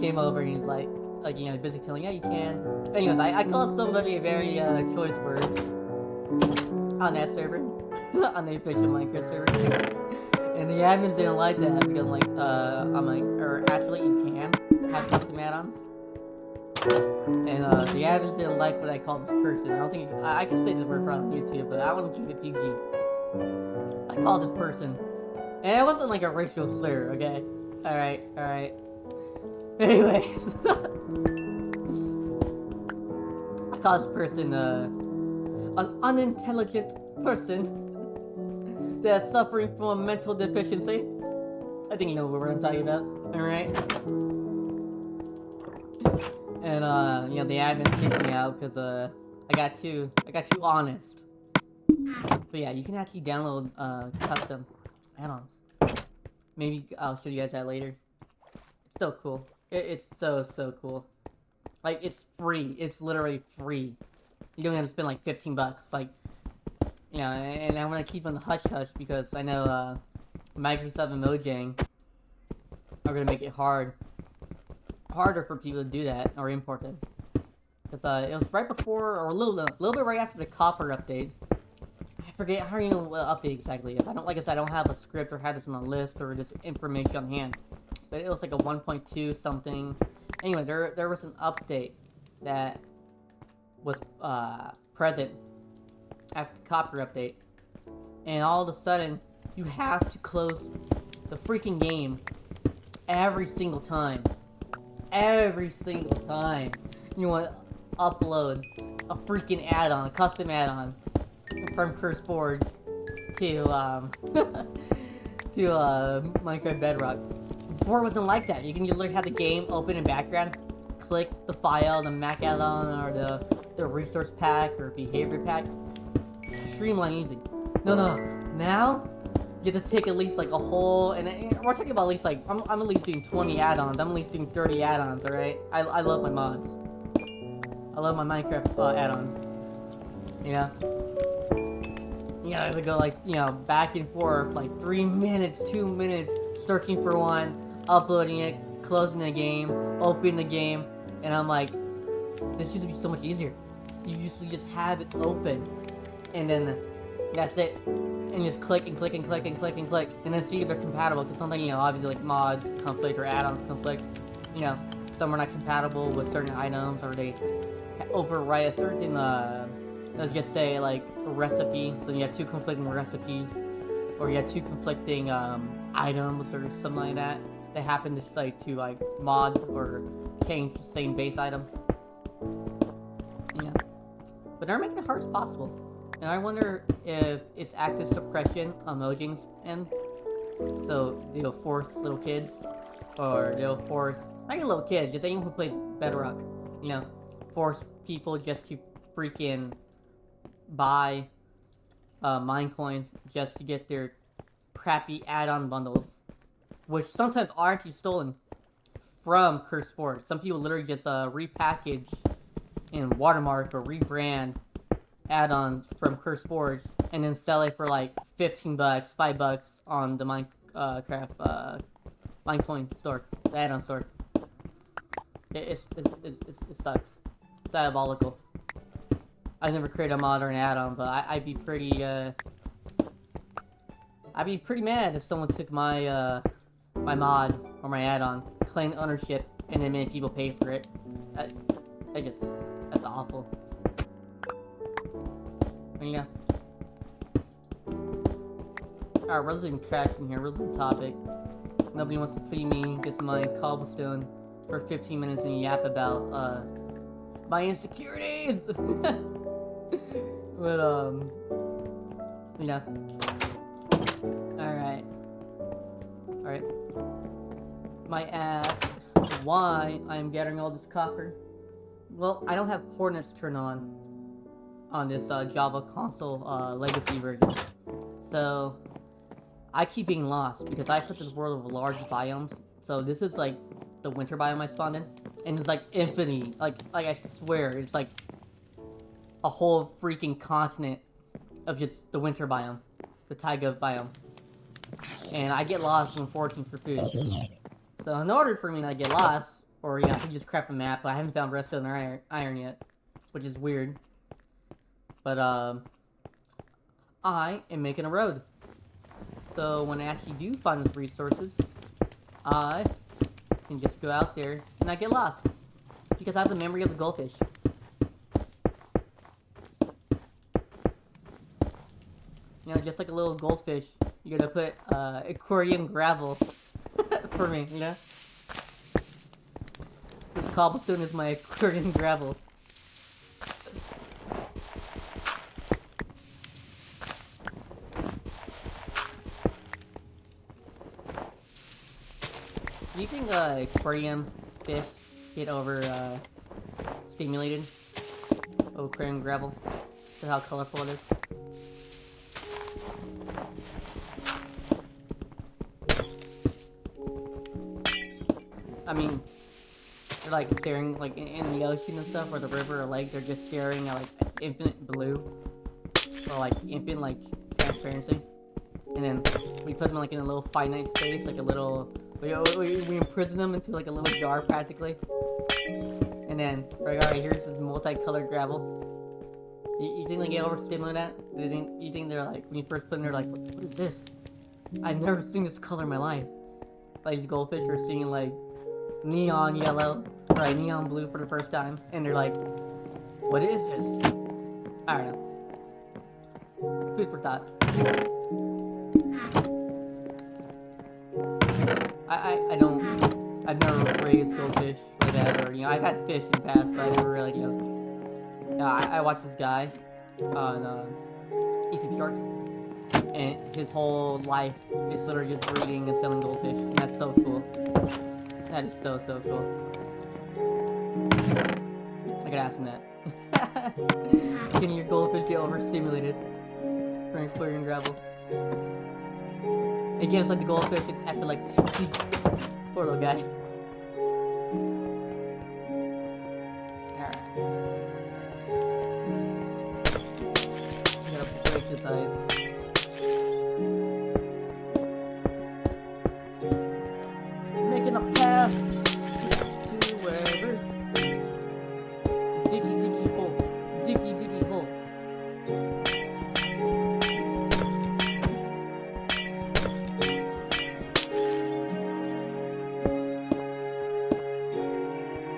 came over and he's like, you know, basically telling, yeah, you can. Anyways, I called somebody a very choice words on that server, on the official Minecraft server. And the admins didn't like that because I'm like, or actually you can. have custom add-ons. And the admins didn't like what I called this person. I don't think I can say this word probably on YouTube, but I want to keep it PG. I called this person, and it wasn't like a racial slur, okay? Alright, alright. Anyways, I called this person an unintelligent person that's suffering from a mental deficiency. I think you know what I'm talking about, alright? And you know, the admins kicked me out because I got too honest. But yeah, you can actually download custom add-ons. Maybe I'll show you guys that later. It's so cool. It's so cool. Like, it's free. It's literally free. You don't have to spend like 15 bucks. Like, you know, and I'm gonna keep on the hush hush because I know Microsoft and Mojang are gonna make it harder for people to do that or import it. Because it was right before, or a little bit right after the Copper update. I forget, I don't even know what update exactly is. Like I said, I don't have a script or have this on a list or just information on hand. But it was like a 1.2 something. Anyway, there was an update that was present at the Copper update. And all of a sudden, you have to close the freaking game every single time. Every single time you want to upload a freaking add-on, a custom add-on from CurseForge to Minecraft Bedrock. Before it wasn't like that. You can literally have the game open in background, click the file, the Mac add-on, or the resource pack or behavior pack. Streamline easy. No. Now you have to take at least like a whole, and we're talking about at least like I'm at least doing 20 add-ons. I'm at least doing 30 add-ons. All right. I love my mods. I love my Minecraft add-ons. You know. You know, I have to go like, you know, back and forth like 3 minutes, 2 minutes, searching for one, uploading it, closing the game, opening the game, and I'm like, this used to be so much easier. You used to just have it open, and then that's it. And just click and click and click and click and click, and then see if they're compatible. Because something, you know, obviously like mods conflict or add-ons conflict. You know, some are not compatible with certain items, or they overwrite a certain, let's just say like a recipe. So you have two conflicting recipes, or you have two conflicting items or something like that. They happen to like mod or change the same base item. Yeah, but they're making it hard as possible. And I wonder if it's active suppression on Mojang's end. So they'll force little kids, or they'll force, not even little kids, just anyone who plays Bedrock, you know, force people just to freaking buy mine coins just to get their crappy add-on bundles, which sometimes are actually stolen from CurseForge. Some people literally just repackage and watermark or rebrand add-ons from CurseForge and then sell it for like 15 bucks, 5 bucks on the Minecraft Minecoin store, the add-on store. It sucks. It's diabolical. I never created a mod or an add-on, but I'd be pretty mad if someone took my my mod or my add-on, claimed ownership, and then made people pay for it. That's awful. Yeah. Alright, we're losing traction here. We're losing topic. Nobody wants to see me get my cobblestone for 15 minutes and yap about my insecurities. But yeah. Alright. Might ask why I'm gathering all this copper. Well, I don't have coordinates turned on this Java console legacy version. So I keep being lost because I put this world of large biomes. So this is like the winter biome I spawned in, and it's like infinity. Like I swear, it's like a whole freaking continent of just the winter biome, the taiga biome. And I get lost when foraging for food. So in order for me not to get lost, or I can just craft a map, but I haven't found redstone or iron yet, which is weird. But I am making a road. So when I actually do find those resources, I can just go out there and not get lost. Because I have the memory of the goldfish. You know, just like a little goldfish, you're gonna put aquarium gravel for me, you know? This cobblestone is my aquarium gravel. Do you think aquarium fish get over stimulated? Aquarium gravel? For how colorful it is? I mean, they're like staring like in the ocean and stuff, or the river or lake. They're just staring at like infinite blue, or like infinite like transparency. And then we put them like in a little finite space, like a little. We imprison them into like a little jar practically. And then right, alright, here's this multicolored gravel. You think they get overstimulated? Do you think they're like when you first put them, they're like, what is this? I've never seen this color in my life. Like these goldfish are seeing like neon yellow, right, neon blue for the first time, and they're like, what is this? I don't know. Food for thought. I've never raised goldfish like that, or, you know, I've had fish in the past, but I never really, you know, I watched this guy on, YouTube Shorts, and his whole life is literally just breeding and selling goldfish, and that's so cool. That is so cool. I could ask him that. Can your goldfish get overstimulated from aquarium gravel? It gives like the goldfish an epilepsy. Poor little guy. Alright. I'm gonna break this ice. Making a path to wherever. Diggy hole. Diggy hole.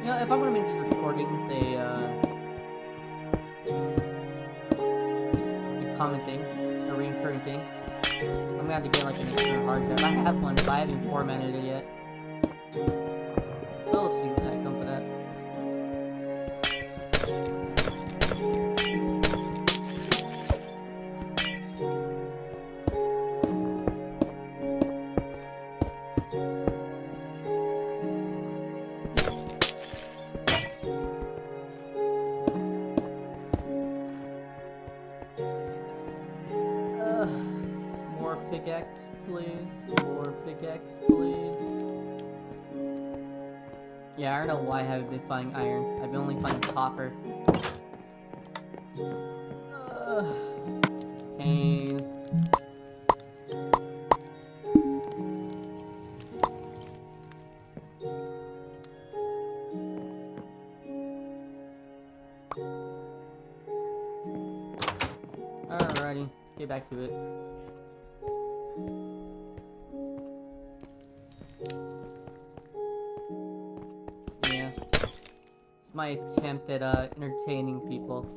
You know, if I'm gonna make these recordings a common thing, a recurring thing, I'm gonna have to get like an external hard drive. I have one, but I haven't formatted it yet. So we'll see what that comes of that. More pickaxe, please. More pickaxe, please. Yeah, I don't know why I haven't been finding iron. I've been only finding copper. Pain. Alrighty, get back to it. Yeah. It's my attempt at entertaining people.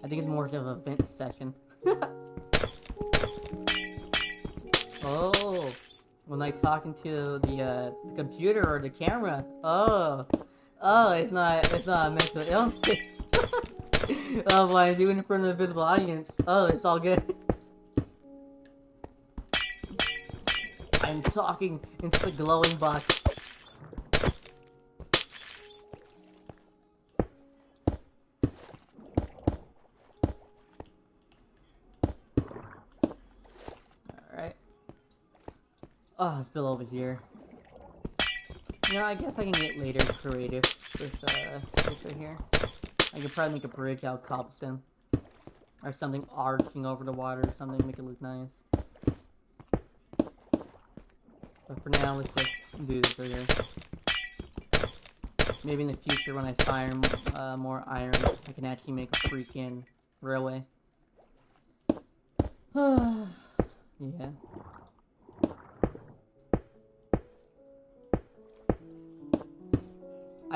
I think it's more of a vent session. Oh, when I talking to the computer or the camera. Oh, it's not a mental illness. Oh, when I do it in front of a visible audience. Oh, it's all good. I'm talking into the glowing box. Alright. Oh, it's Bill over here. You know, I guess I can get later creative with this right here. I could probably make a bridge out of cobblestone. Or something arching over the water or something to make it look nice. But for now, let's just do this right here. Maybe in the future when I find more iron, I can actually make a freaking railway. Yeah.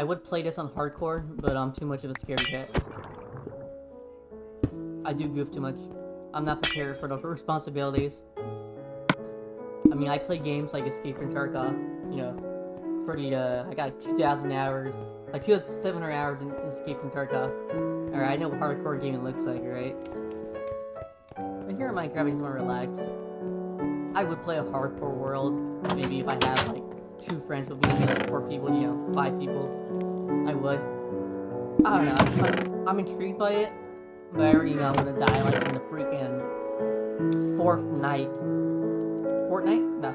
I would play this on hardcore, but I'm too much of a scaredy cat. I do goof too much. I'm not prepared for those responsibilities. I mean, I play games like Escape from Tarkov, you know, pretty, I got like 2,000 hours, like 2,700 hours in Escape from Tarkov. Alright, I know what hardcore gaming looks like, right? But here in Minecraft, I just want to relax. I would play a hardcore world, maybe if I have, like, 2 friends with me, like 4 people, you know, 5 people. I would. I don't know, I'm intrigued by it, but I already know I'm gonna die, like, in the freaking 4th night. Fortnite? No.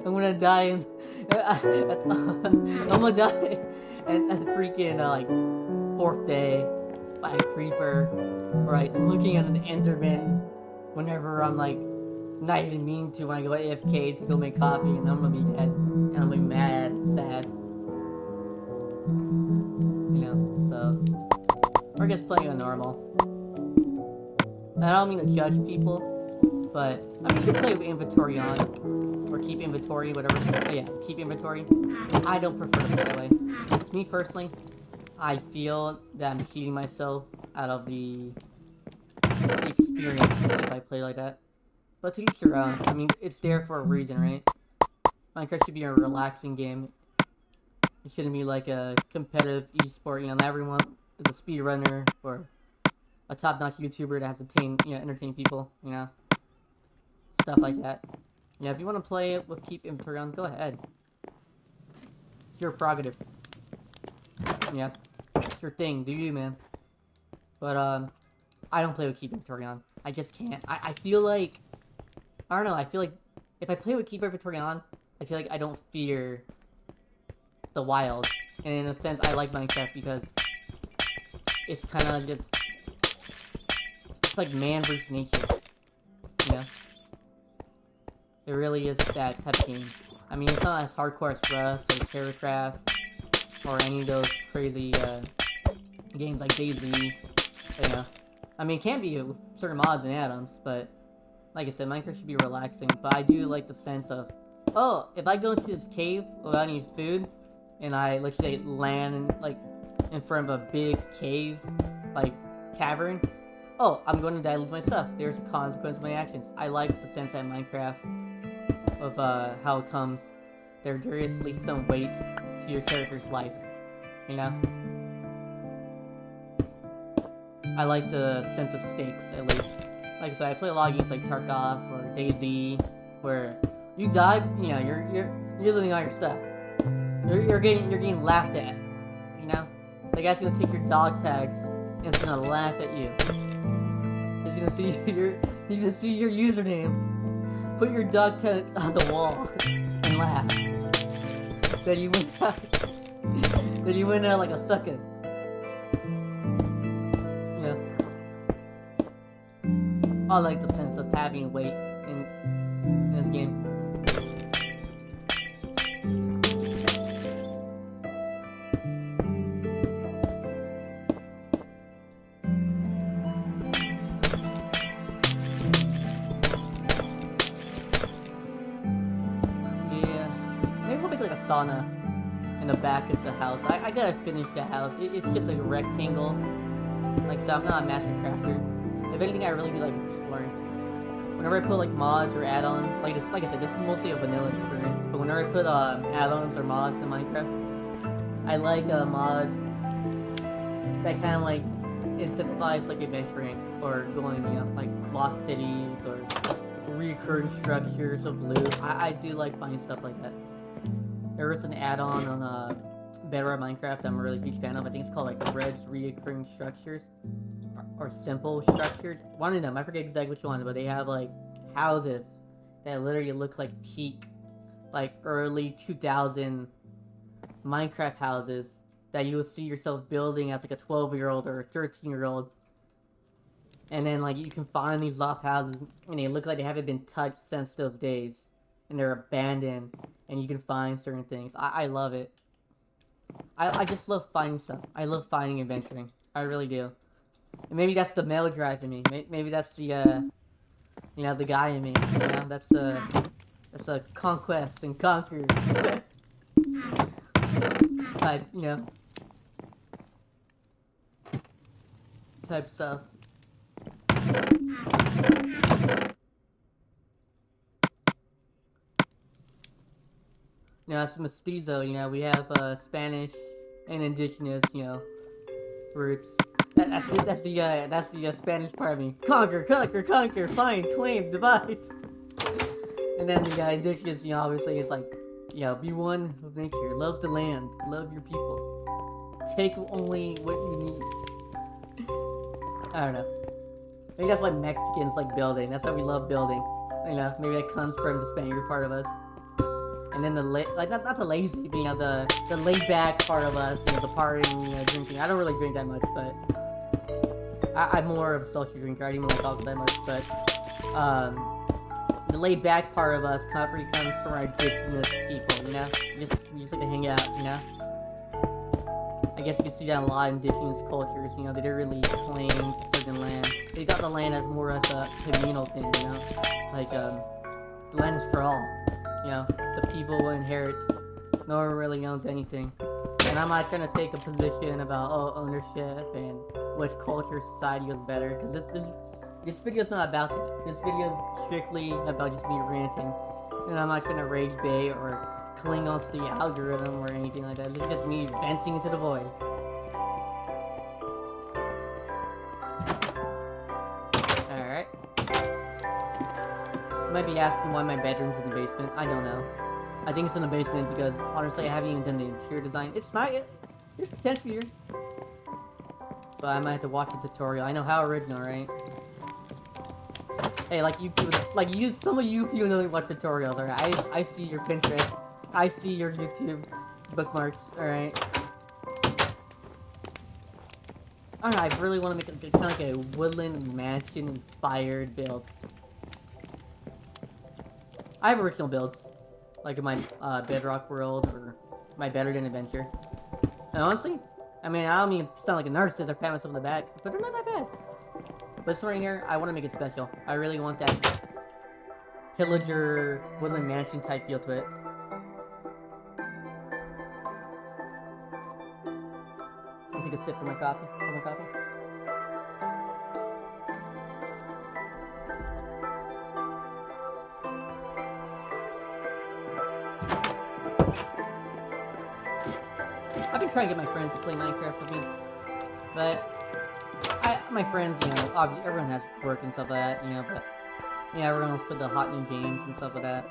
I'm gonna die in... I'm gonna die at the freaking, like, 4th day by a creeper, or, like, looking at an Enderman whenever I'm, like, not even mean to when I go AFK to go make coffee, and I'm gonna be dead, and I'm gonna be mad and sad. You know, so... Or just playing on normal. And I don't mean to judge people, but I mean, you can play with inventory on, or keep inventory, whatever. Oh, yeah, keep inventory. I don't prefer to play that way. Me personally, I feel that I'm cheating myself out of the experience if I play like that. But to each their own. I mean, it's there for a reason, right? Minecraft should be a relaxing game. It shouldn't be like a competitive esport. You know, not everyone is a speedrunner or a top-notch YouTuber that has to entertain people. You know. Stuff like that. Yeah, if you want to play it with keep inventory on, go ahead. It's your prerogative. Yeah, it's your thing. Do you, man? But I don't play with keep inventory on. I just can't. I feel like, I don't know. I feel like if I play with keep inventory on, I feel like I don't fear the wild. And in a sense, I like Minecraft because it's kind of just, it's like man versus nature. You know. It really is that type of game. I mean, it's not as hardcore as Rust or Terracraft or any of those crazy games like DayZ. You know, I mean, it can be with certain mods and add-ons, but like I said, Minecraft should be relaxing. But I do like the sense of, oh, if I go into this cave without any food, and I, let's say, land like in front of a big cave, like cavern, oh, I'm going to die with my stuff. There's a consequence of my actions. I like the sense that Minecraft of how it comes. There is at least some weight to your character's life, you know? I like the sense of stakes, at least. Like I said, I play a lot of games like Tarkov or DayZ, where you die, you know, you're losing all your stuff. You're getting laughed at, you know? The guy's gonna take your dog tags and he's gonna laugh at you. He's gonna see your username. Put your dog tag on the wall and laugh. That you went out like a sucker. Yeah. I like the sense of having weight in this game. Like a sauna in the back of the house. I gotta finish the house. It's just like a rectangle. Like, so I'm not a master crafter. If anything, I really do like exploring. Whenever I put like mods or add-ons, like I said, this is mostly a vanilla experience. But whenever I put add-ons or mods in Minecraft, I like mods that kind of like incentivize like adventuring or going, you know, like lost cities or recurring structures of loot. I do like finding stuff like that. There was an add-on on Bedrock Minecraft I'm a really huge fan of. I think it's called like Red's Reoccurring Structures or Simple Structures. One of them, I forget exactly which one, but they have like houses that literally look like peak, like early 2000 Minecraft houses that you will see yourself building as like a 12-year-old or a 13-year-old. And then like you can find these lost houses and they look like they haven't been touched since those days. And they're abandoned. And you can find certain things. I love it. I just love finding stuff. I love finding adventuring. I really do. And maybe that's the male drive in me. Maybe that's the, you know, the guy in me. You know, that's a conquest and conquer type, you know. type stuff. You know, as mestizo, you know, we have Spanish and indigenous, you know, roots. That's the Spanish part of me. Conquer, conquer, conquer, find, claim, divide. And then the indigenous, you know, obviously is like, you know, be one with nature, love the land, love your people, take only what you need. I don't know. Maybe that's why Mexicans like building. That's why we love building. You know, maybe that comes from the Spaniard part of us. And then the not the lazy, but, you know, the laid back part of us. You know, the partying, you know, drinking. I don't really drink that much, but I'm more of a social drinker. I don't even like alcohol that much, but the laid back part of us probably comes from our indigenous people. You know, just like to hang out. You know. I guess you can see that in a lot of indigenous cultures, you know, they didn't really claim certain land. They thought the land as more as a communal thing, you know? Like, the land is for all, you know? The people will inherit, no one really owns anything. And I'm not trying to take a position about, ownership and which culture society was better, because this video is not about that. This video is strictly about just me ranting. And I'm not trying to rage bait or cling onto the algorithm or anything like that. It's just me venting into the void. Alright. You might be asking why my bedroom's in the basement. I don't know. I think it's in the basement because, honestly, I haven't even done the interior design. It's not yet. There's potential here. But I might have to watch a tutorial. I know how original, right? Hey, some of you people don't watch tutorials, alright? I see your Pinterest. I see your YouTube bookmarks, alright? I don't know, I really want to make kind of like a woodland mansion inspired build. I have original builds, like in my Bedrock world or my Better Than Adventure. And honestly, I mean, I don't mean to sound like a narcissist or pat myself on the back, but they're not that bad. But this one right here, I want to make it special. I really want that pillager woodland mansion type feel to it. I'll take a sip for my coffee. I've been trying to get my friends to play Minecraft with me, but my friends, you know, obviously everyone has work and stuff like that, you know, but yeah, everyone wants to put the hot new games and stuff like that.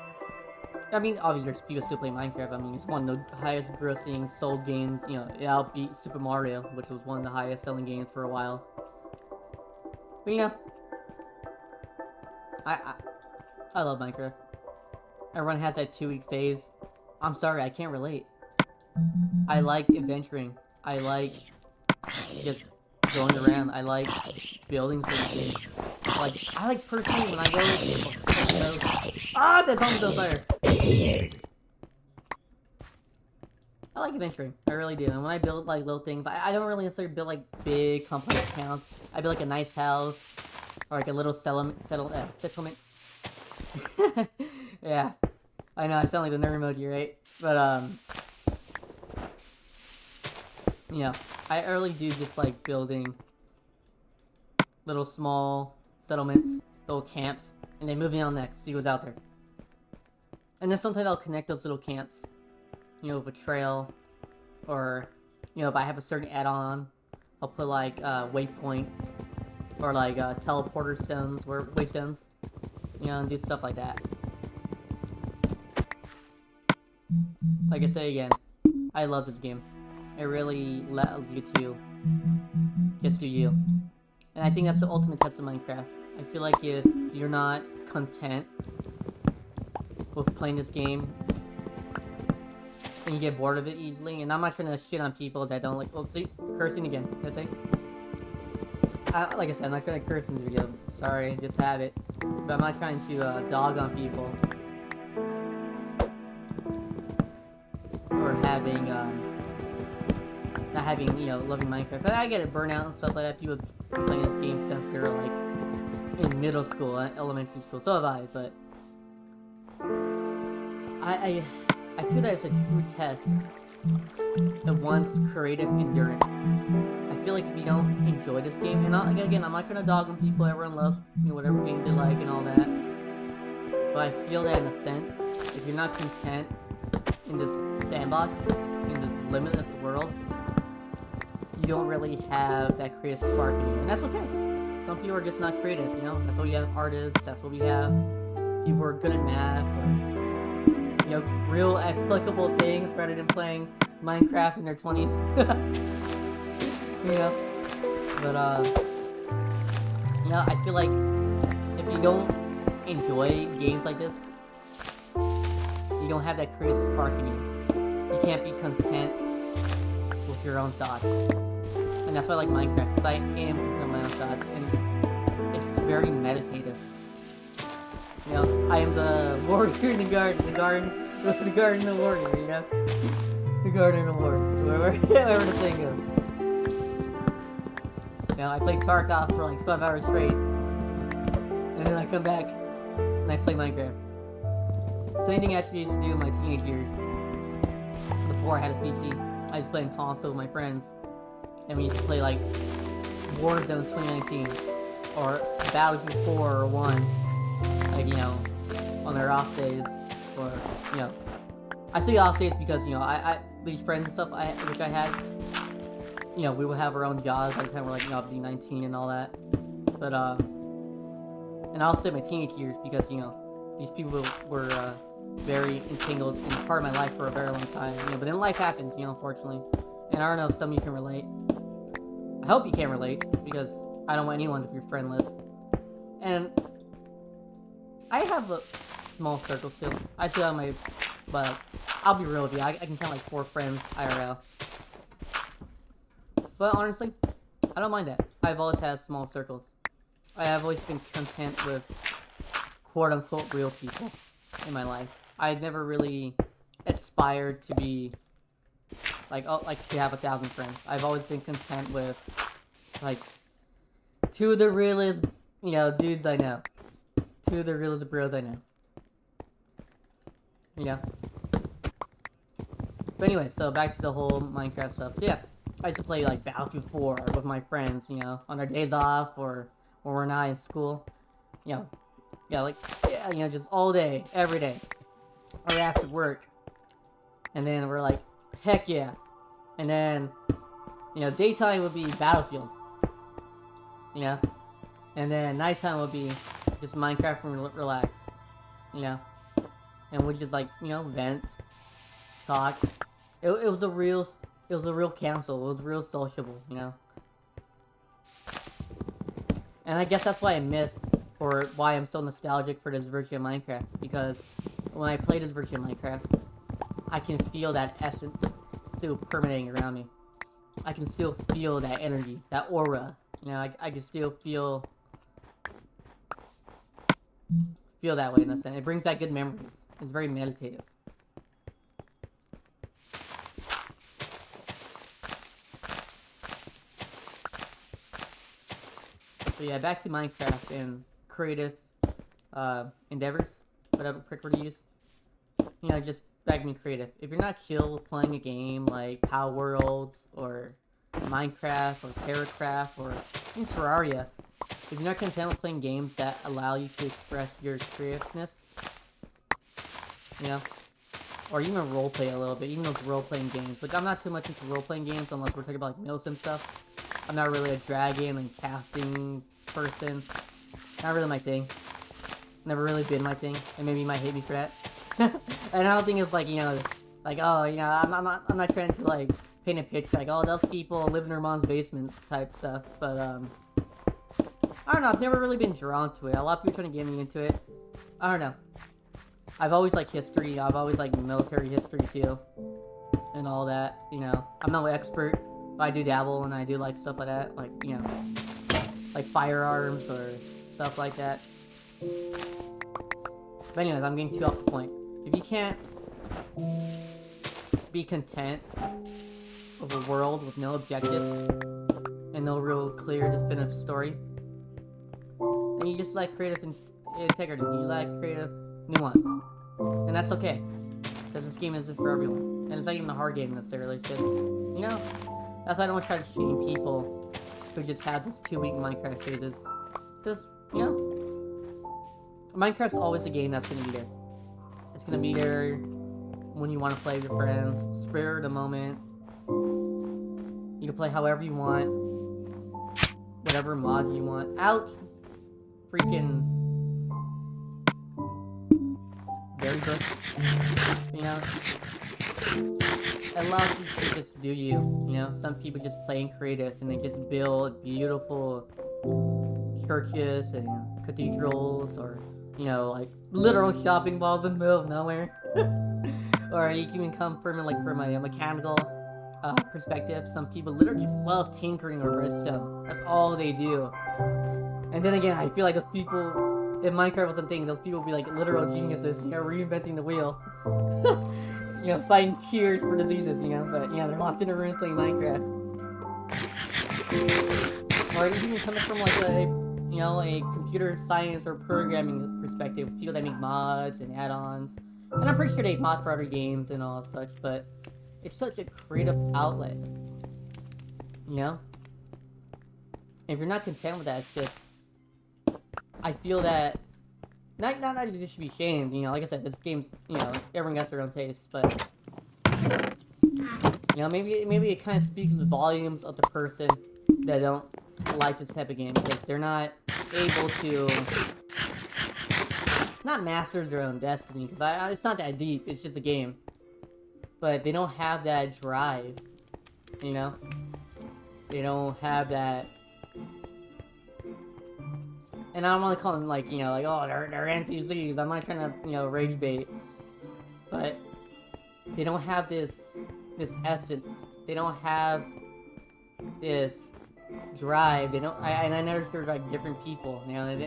I mean, obviously there's people still play Minecraft. I mean, it's one of the highest grossing sold games, you know, it outbeat Super Mario, which was one of the highest selling games for a while. But you know, I love Minecraft. Everyone has that 2-week phase. I'm sorry, I can't relate. I like adventuring. I like just going around. I like building things. I like personally when I go, you know, that zombie's on fire. I like adventuring. I really do. And when I build like little things, I don't really necessarily build like big complex towns. I build like a nice house or like a little settlement. Yeah, I know I sound like the nerd emoji, right? But you know, I really do just like building little small settlements, little camps, and then moving on next, see what's out there. And then sometimes I'll connect those little camps, you know, with a trail, or, you know, if I have a certain add-on, I'll put like waypoints, or like teleporter stones, or waystones, you know, and do stuff like that. Like I say again, I love this game. It really allows you to just do you. And I think that's the ultimate test of Minecraft. I feel like if you're not content with playing this game, then you get bored of it easily. And I'm not trying to shit on people that don't like... Oh, see? Cursing again. Did I say? Like I said, I'm not trying to curse in this video. Sorry, just have it. But I'm not trying to dog on people for having, not having, you know, loving Minecraft. But I get it, burnout and stuff like that. People playing this game since they're like in middle school, elementary school. So have I, but I feel that it's a true test it wants creative endurance. I feel like if you don't enjoy this game, and again, I'm not trying to dog on people. Everyone loves whatever games they like and all that. But I feel that in a sense, if you're not content in this sandbox, in this limitless world, you don't really have that creative spark in you, and that's okay. Some people are just not creative, That's why we have artists. That's what we have people who are good at math, or real applicable things rather than playing Minecraft in their 20s. But I feel like if you don't enjoy games like this, you don't have that creative spark in you. You can't be content with your own thoughts. And that's why I like Minecraft, because I am content with my own thoughts, and it's very meditative. I am the warrior in the garden, the garden of the warrior, The garden of the warrior, whoever the saying goes. I play Tarkov for like 12 hours straight, and then I come back, and I play Minecraft. Same thing I actually used to do in my teenage years. Before I had a PC, I was playing console with my friends, and we used to play like Warzone 2019, or Battlefield 4 or 1, like, on their off days, or, I say off days because, I these friends and stuff which I had, we would have our own jobs by the time we're like, obviously 19 and all that, but, and I'll say my teenage years because, these people were, very entangled in part of my life for a very long time, but then life happens, unfortunately, and I don't know if some of you can relate. I hope you can relate, because I don't want anyone to be friendless, and I have a small circle still. I still have but I'll be real with you, I can count like 4 friends IRL. But honestly, I don't mind that. I've always had small circles. I have always been content with quote-unquote real people in my life. I've never really aspired to be like to have 1,000 friends. I've always been content with like 2 of the realest, dudes I know. 2 of the realest bros I know. But anyway, so back to the whole Minecraft stuff. So yeah, I used to play like Battlefield 4 with my friends, on our days off or when we're not in school. Just all day, every day. Or after work. And then we're like, heck yeah. And then, daytime would be Battlefield. And then nighttime would be just Minecraft and relax. And we'd just like, vent, talk. It was a real council. It was real sociable, And I guess that's why I miss, or why I'm so nostalgic for this version of Minecraft, because when I play this version of Minecraft, I can feel that essence still permeating around me. I can still feel that energy, that aura. I can still feel that way in a sense. It brings back good memories. It's very meditative. So yeah, back to Minecraft and creative endeavors, whatever prick word to use. Just back to being creative. If you're not chill with playing a game like Power Worlds or Minecraft or TerraCraft or even Terraria, if you're not content with playing games that allow you to express your creativeness, or even roleplay a little bit, even those role-playing games. Like, I'm not too much into role-playing games unless we're talking about like Milsim stuff. I'm not really a dragon and casting person. Not really my thing. Never really been my thing, and maybe you might hate me for that. And I don't think it's like, I'm not trying to like paint a picture like, oh, those people live in their mom's basement type stuff, but I don't know, I've never really been drawn to it. A lot of people trying to get me into it. I don't know. I've always liked history. I've always liked military history too, and all that. I'm no expert, but I do dabble and I do like stuff like that, like like firearms or stuff like that. But anyways, I'm getting too off the point. If you can't be content with a world with no objectives and no real clear, definitive story, then you just lack creative integrity. You lack creative nuance. And that's okay, because this game isn't for everyone. And it's not even a hard game necessarily, it's just, you know, that's why I don't try to shame people who just have those 2-week Minecraft phases. Because, you know, Minecraft's always a game that's gonna be there. It's gonna be there when you want to play with your friends, spur of the moment. You can play however you want, whatever mods you want. Out! Freaking... Berry Bush. You know? It allows you to just do you, you know? Some people just play creative and they just build beautiful churches and cathedrals, or, you know, like literal shopping malls in the middle of nowhere. Or you can even come from like from a mechanical perspective. Some people literally just love tinkering or redstone. That's all they do. And then again, I feel like those people, if Minecraft was a thing, those people would be like literal geniuses, you know, reinventing the wheel. You know, fighting cures for diseases, you know, but yeah, they're locked in a room playing Minecraft. Or even coming from like a, you know, a computer science or programming perspective, people that make mods and add-ons. And I'm pretty sure they mod for other games and all such, but it's such a creative outlet, you know? And if you're not content with that, it's just, I feel that, not that you should be shamed, you know, like I said, this game's, you know, everyone gets their own taste, but, you know, maybe it kind of speaks volumes of the person that don't like this type of game, because they're not able to, not master their own destiny, because it's not that deep, it's just a game, but they don't have that drive, you know? They don't have that. And I don't want to call them, like, you know, like, oh, they're NPCs. I'm not trying to, you know, rage bait. But they don't have this essence. They don't have this drive. They don't. And I noticed there's like different people. You know,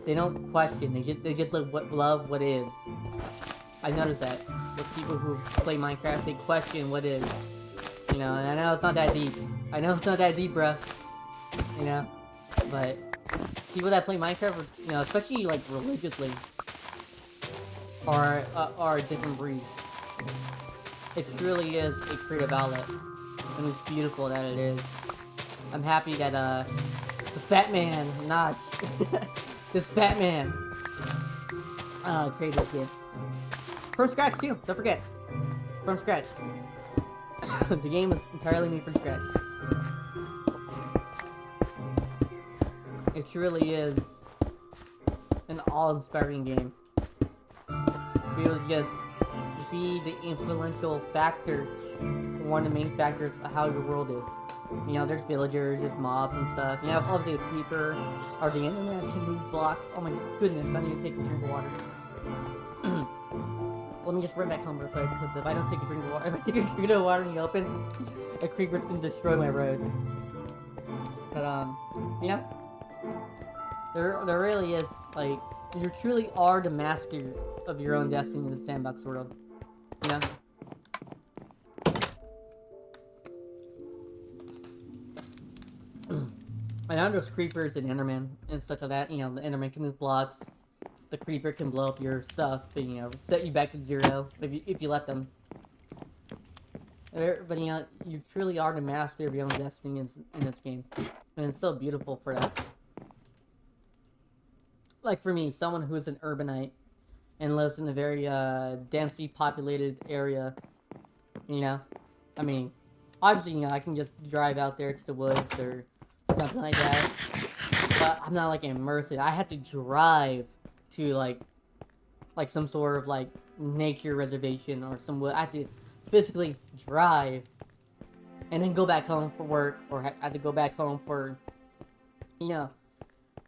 they don't question. They just love what is. I noticed that with people who play Minecraft, they question what is. You know, and I know it's not that deep. I know it's not that deep, bruh. You know, but people that play Minecraft, you know, especially like religiously, are a different breed. It truly is a creative outlet, and it's beautiful that it is. I'm happy that the fat man, Notch, this fat man, created this game from scratch too. Don't forget, from scratch. The game was entirely made from scratch. It truly is an awe-inspiring game. To be able to just be the influential factor, one of the main factors of how your world is. You know, there's villagers, there's mobs and stuff. You know, obviously the creeper, or the internet can move blocks. Oh my goodness, I need to take a drink of water. Let me just run back home real quick, because if I don't take a drink of water, if I take a drink of water in the open, a creeper's gonna destroy my road. But, you know, there really is, like, you truly are the master of your own destiny in the sandbox world. You know? I know there's creepers and Enderman and such like that. You know, the Enderman can move blocks. The creeper can blow up your stuff, but, you know, set you back to 0 if you let them. But, you know, you truly are the master of your own destiny in this game. And it's so beautiful for that. Like for me, someone who's an urbanite and lives in a very densely populated area, you know, I mean, obviously, you know, I can just drive out there to the woods or something like that, but I'm not like immersed. I have to drive to like some sort of like nature reservation or some wood. I have to physically drive and then go back home for work, or I have to go back home for, you know,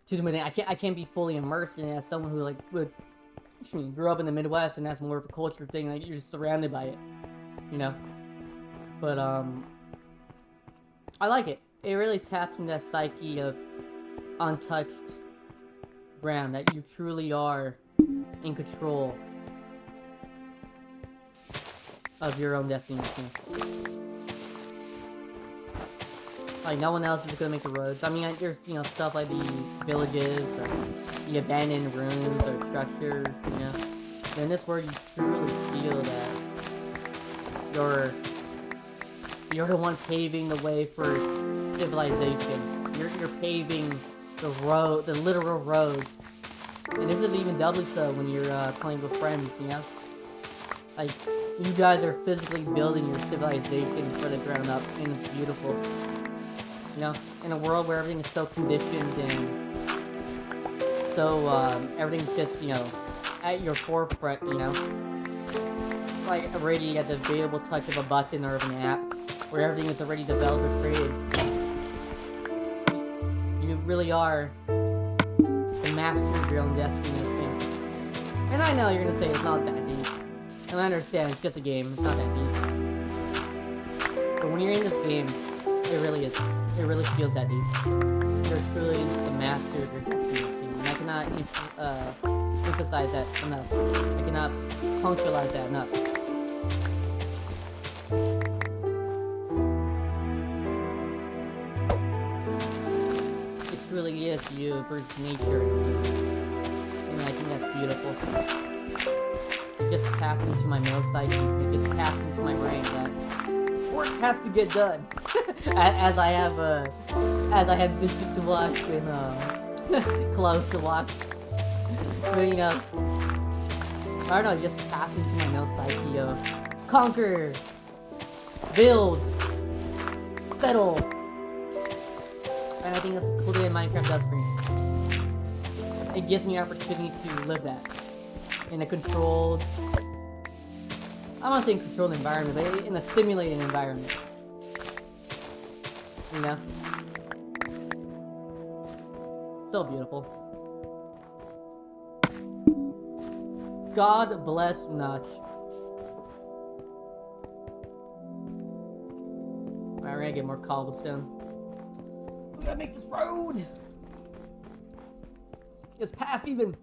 to do my thing. I can't be fully immersed in it as someone who like grew up in the Midwest, and that's more of a culture thing. Like, you're just surrounded by it, you know. But I like it. It really taps into that psyche of untouched ground, that you truly are in control of your own destiny. Like, no one else is gonna make the roads. I mean, there's, you know, stuff like the villages, or the abandoned ruins, or structures, you know. But in this world, you truly feel that you're the one paving the way for civilization. You're paving the road, the literal roads. And this is even doubly so when you're playing with friends, you know? Like, you guys are physically building your civilization from the ground up, and it's beautiful. You know, in a world where everything is so conditioned and so, everything's just, you know, at your forefront, you know? Like, already at the available touch of a button or of an app, where everything is already developed or created. You really are the master of your own destiny in this game. And I know you're gonna say it's not that deep. And I understand, it's just a game, it's not that deep. But when you're in this game, it really is. It really feels that deep. You're truly the master of your destiny in this game. And I cannot emphasize that enough. I cannot punctualize that enough. It truly is you versus nature in this game. And I think that's beautiful. It just tapped into my male psyche. It just tapped into my brain that work has to get done. as I have dishes to wash and clothes to wash. But you know, I don't know. It just taps into my male psyche of conquer, build, settle. And I think that's the cool thing Minecraft does for me. It gives me an opportunity to live that. In a controlled, I don't say controlled environment, but in a simulated environment. You know? So beautiful. God bless Notch. Alright, we're gonna get more cobblestone. We gotta make this road! This path even!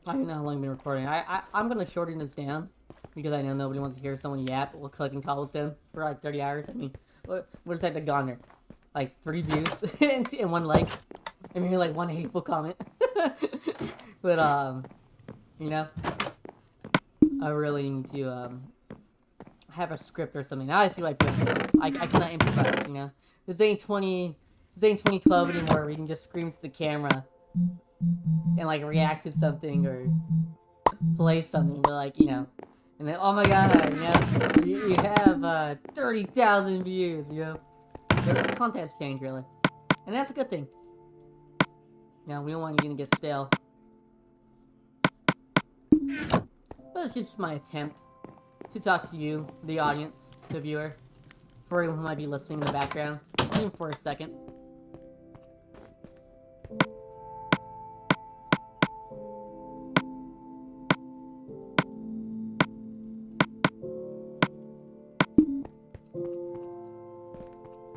I don't know how long I've been recording. I'm gonna shorten this down because I know nobody wants to hear someone yap while collecting cobblestone for like 30 hours. I mean, what is that gone there? Like 3 views and 1 like, and maybe like 1 hateful comment. But you know, I really need to have a script or something. Now I see why I cannot improvise. You know, this ain't 2012 anymore where you can just scream to the camera and like react to something or play something, but like, you know, and then, oh my god, you know, you have 30,000 views, you know, the content's changed really, and that's a good thing. You know, we don't want you to get stale, but it's just my attempt to talk to you, the audience, the viewer, for anyone who might be listening in the background, even for a second.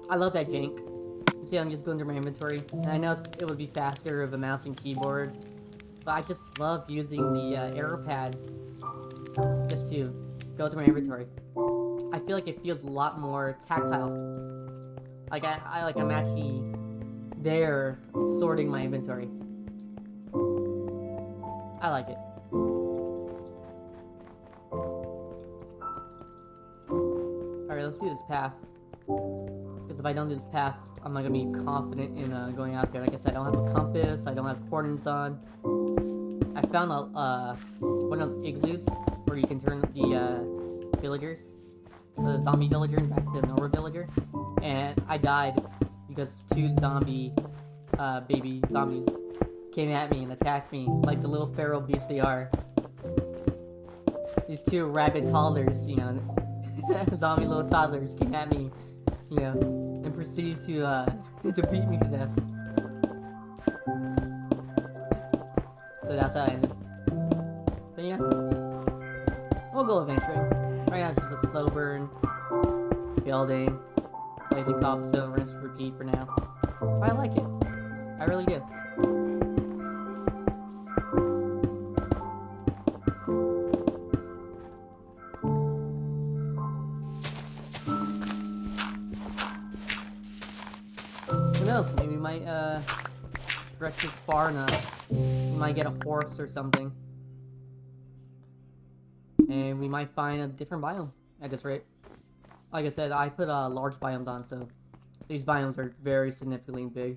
I love that jank. You see, I'm just going through my inventory, and I know it would be faster with a mouse and keyboard, but I just love using the arrow pad just to go through my inventory. I feel like it feels a lot more tactile. Like I'm actually there sorting my inventory. I like it. Alright, let's do this path. Because if I don't do this path, I'm not going to be confident in going out there. Like I said, I don't have a compass, I don't have coordinates on. I found one of those igloos where you can turn the villagers, the zombie villager, back to the normal villager. And I died because 2 zombie, baby zombies came at me and attacked me like the little feral beasts they are. These 2 rabid toddlers, you know, zombie little toddlers came at me, you know, and proceeded to to beat me to death. So that's how I ended. But yeah, we'll go adventuring. Right now it's just a slow burn, building, placing cobblestone, rinse, repeat for now. But I like it. I really do. Who knows? Maybe we might stretches far enough, we might get a horse or something. And we might find a different biome at this rate. Like I said, I put large biomes on, so these biomes are very significantly big.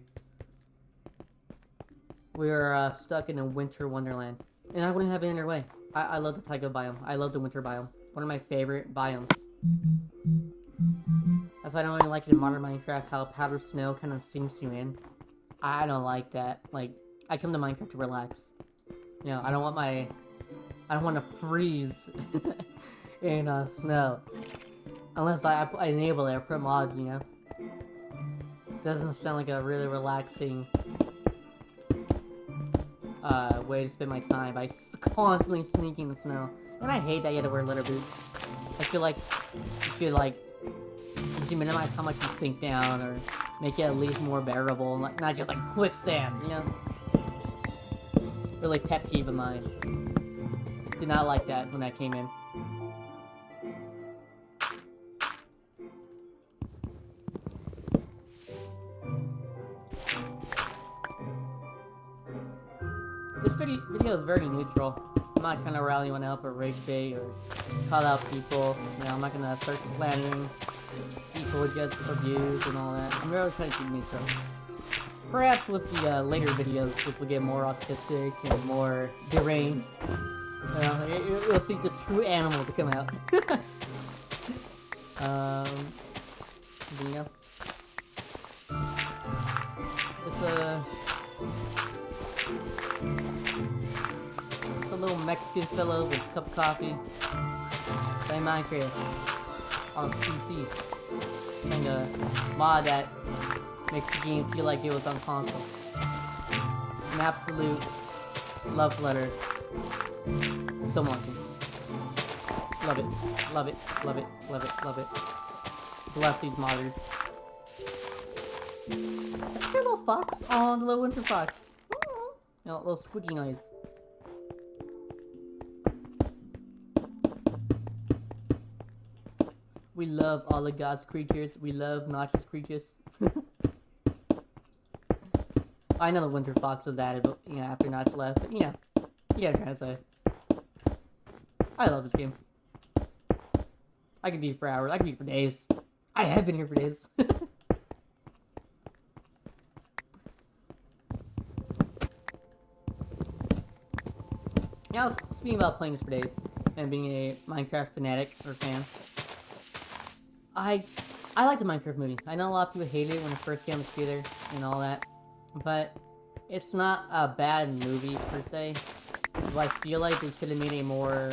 We're stuck in a winter wonderland. And I wouldn't have it any other way. I love the taiga biome. I love the winter biome. One of my favorite biomes. That's why I don't really like it in modern Minecraft, how powdered snow kind of sinks you in. I don't like that. Like, I come to Minecraft to relax. You know, I don't want to freeze in snow. Unless I enable it or put mods, you know? Doesn't sound like a really relaxing way to spend my time by constantly sneaking in the snow. And I hate that you have to wear leather boots. I feel like you should minimize how much you sink down or make it at least more bearable, and not just like quicksand, you know? Really pet peeve of mine. Did not like that when I came in. This video is very neutral. I'm not trying to rally anyone up or rage bait or call out people. You know, I'm not gonna start slandering people just for views and all that. I'm really trying to keep neutral. Perhaps with the later videos, this will get more autistic and more deranged. You know, you'll see the true animal to come out. You know, it's a little Mexican fellow with a cup of coffee playing Minecraft on PC. Playing a mod that makes the game feel like it was on console. An absolute love letter to someone. Love it, love it, love it, love it, love it. Bless these modders. That's your little fox. Oh, the little winter fox. You know, little squidgy noise. We love all of God's creatures. We love noxious creatures. I know the winter fox was added, but you know, after Notch left. But you know, you gotta kind of say. I love this game. I could be here for hours. I could be here for days. I have been here for days. Now, speaking about playing this for days and being a Minecraft fanatic or fan, I like the Minecraft movie. I know a lot of people hated it when it first came to the theater and all that, but it's not a bad movie per se. But I feel like they should have made a more,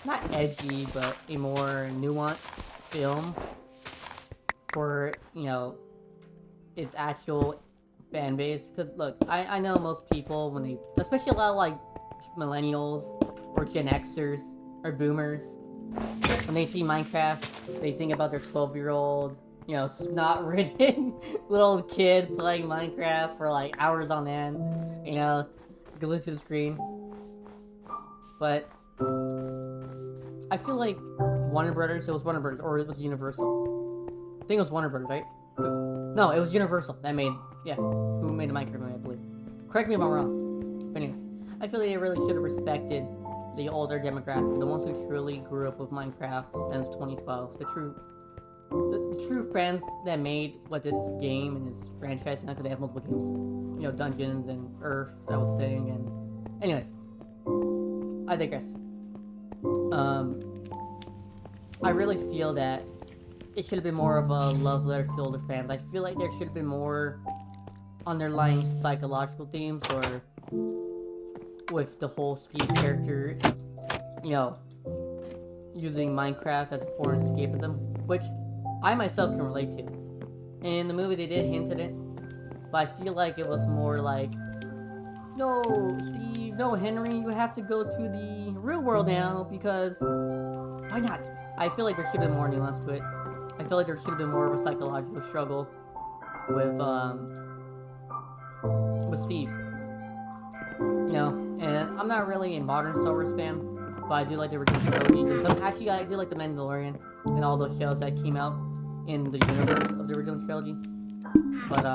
not edgy, but a more nuanced film for, you know, its actual fan base. Because look, I know most people when they, especially a lot of like millennials or Gen Xers or boomers, when they see Minecraft, they think about their 12-year-old, you know, snot-ridden little kid playing Minecraft for like hours on end, you know, glued to the screen. But I feel like Warner Brothers, it was Warner Brothers, or it was Universal. I think it was Warner Brothers, right? No, it was Universal that made, yeah, who made the Minecraft movie, I believe. Correct me if I'm wrong. But anyways, I feel like they really should have respected the older demographic, the ones who truly grew up with Minecraft since 2012, the true fans that made what this game and this franchise now, because they have multiple games, you know, Dungeons and Earth, that was the thing, and anyways, I digress. I really feel that it should have been more of a love letter to older fans. I feel like there should have been more underlying psychological themes, or with the whole Steve character, you know, using Minecraft as a form of escapism, which I myself can relate to. In the movie they did hint at it, but I feel like it was more like, no, Steve, no, Henry, you have to go to the real world now, because why not? I feel like there should have been more nuance to it. I feel like there should have been more of a psychological struggle with Steve. You know, and I'm not really a modern Star Wars fan, but I do like the original trilogy. Actually, I do like The Mandalorian and all those shows that came out in the universe of the original trilogy. But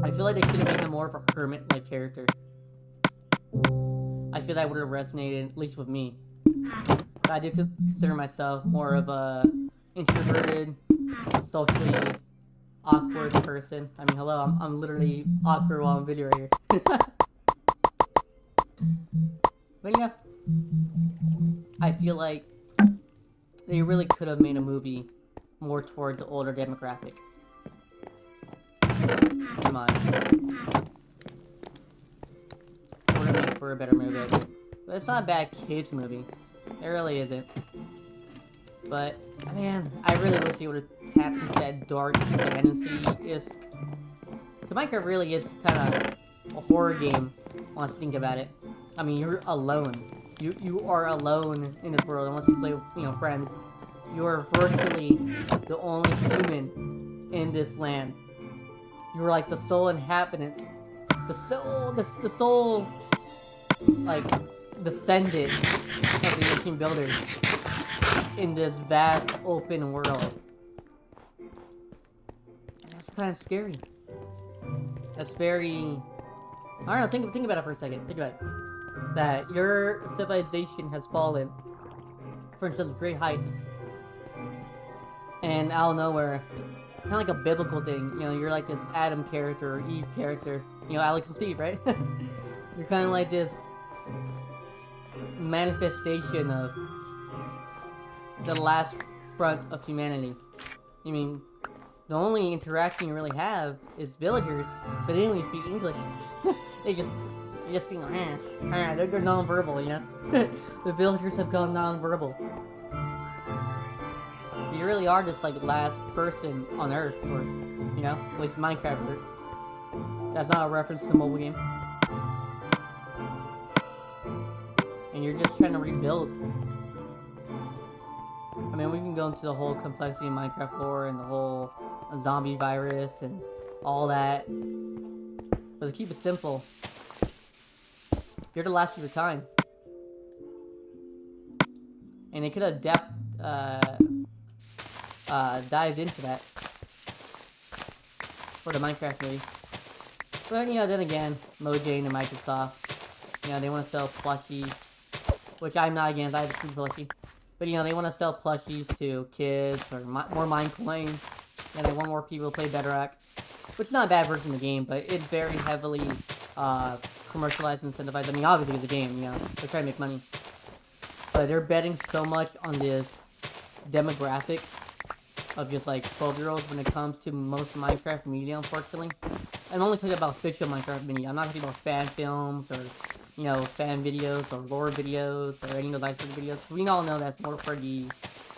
I feel like they should have made him more of a hermit-like character. I feel that would have resonated, at least with me. But I do consider myself more of a introverted, socially awkward person. I mean, hello, I'm literally awkward while I'm video right here. But yeah, I feel like they really could have made a movie more towards the older demographic. Come on. Would have made for a better movie, I think. But it's not a bad kids movie. It really isn't. But, man, I really wish they would have tapped into that dark fantasy-esque. Minecraft really is kind of a horror game, once you think about it. I mean, you're alone. You are alone in this world, unless you play with, friends. You are virtually the only human in this land. You're like the sole inhabitant. The sole, like, descendant of the ancient builders in this vast open world. And that's kind of scary. That's very... I don't know, think about it for a second. Think about it. That your civilization has fallen from such great heights. And out of nowhere, kind of like a biblical thing, you're like this Adam character or Eve character. Alex and Steve, right? You're kind of like this manifestation of the last front of humanity. I mean, the only interaction you really have is villagers, but they don't even speak English. they just speak, they're non-verbal, The villagers have gone non-verbal. You really are just like the last person on Earth, or, at least Minecraft Earth. That's not a reference to the mobile game. And you're just trying to rebuild. I mean, we can go into the whole complexity of Minecraft lore and the whole zombie virus and all that. But to keep it simple, you're the last of your kind. And they could have dived into that for the Minecraft movie. But, then again, Mojang and Microsoft, they want to sell plushies, which I'm not against. I have a free plushie. But, they want to sell plushies to kids or more mine coins. And they want more people to play Bedrock, which is not a bad version of the game, but it's very heavily commercialized and incentivized. I mean, obviously it's a game, they're trying to make money. But they're betting so much on this demographic of just like 12-year-olds when it comes to most Minecraft media, unfortunately. I'm only talking about official Minecraft media. I'm not talking about fan films or, fan videos or lore videos or any of those types of videos. We all know that's more for the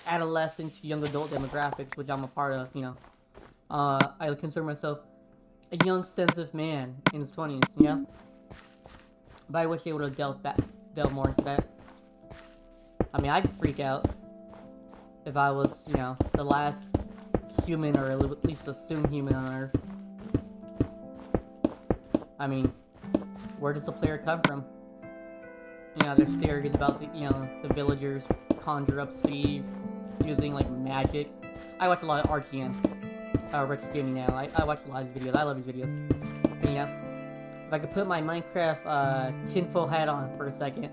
adolescent to young adult demographics, which I'm a part of, I consider myself a young, sensitive man in his 20s, But I wish they would have delved more into that. I mean, I'd freak out if I was, the last human, or at least assumed human on Earth. I mean, where does the player come from? There's theories about the villagers conjure up Steve using, like, magic. I watch a lot of RTN, Richard Gaming now. I watch a lot of his videos. I love his videos. And, if I could put my Minecraft tinfoil hat on for a second,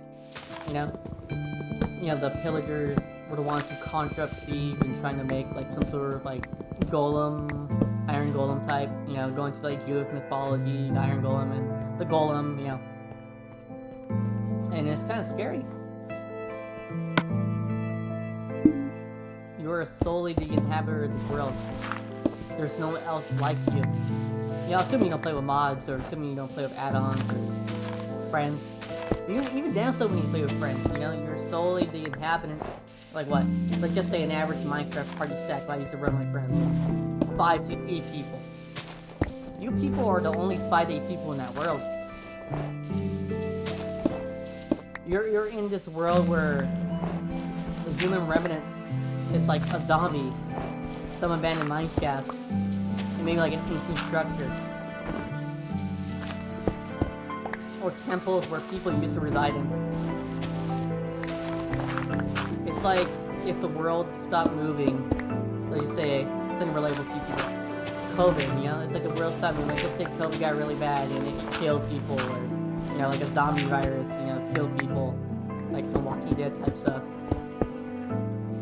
the pillagers were the ones who conjured up Steve and trying to make, like, some sort of, like, golem, iron golem type, going to, like, Jewish mythology, the iron golem and the golem, And it's kind of scary. You are solely the inhabitor of this world. There's no one else like you. Assuming you don't play with mods, or assuming you don't play with add-ons, or friends. Even down so when you play with friends, you're solely the inhabitant. Like what? Let's just say an average Minecraft party stack that I used to run with my friends. 5 to 8 people. You people are the only 5 to 8 people in that world. You're in this world where the human remnants is like a zombie, some abandoned mine shafts, and maybe like an ancient structure. Or temples where people used to reside in. It's like if the world stopped moving, let's just say, some relatable people, COVID, you know? It's like a real something. Like, let's say COVID got really bad and it killed people, or, you know, like a zombie virus, you know, killed people. Like some Walking Dead type stuff.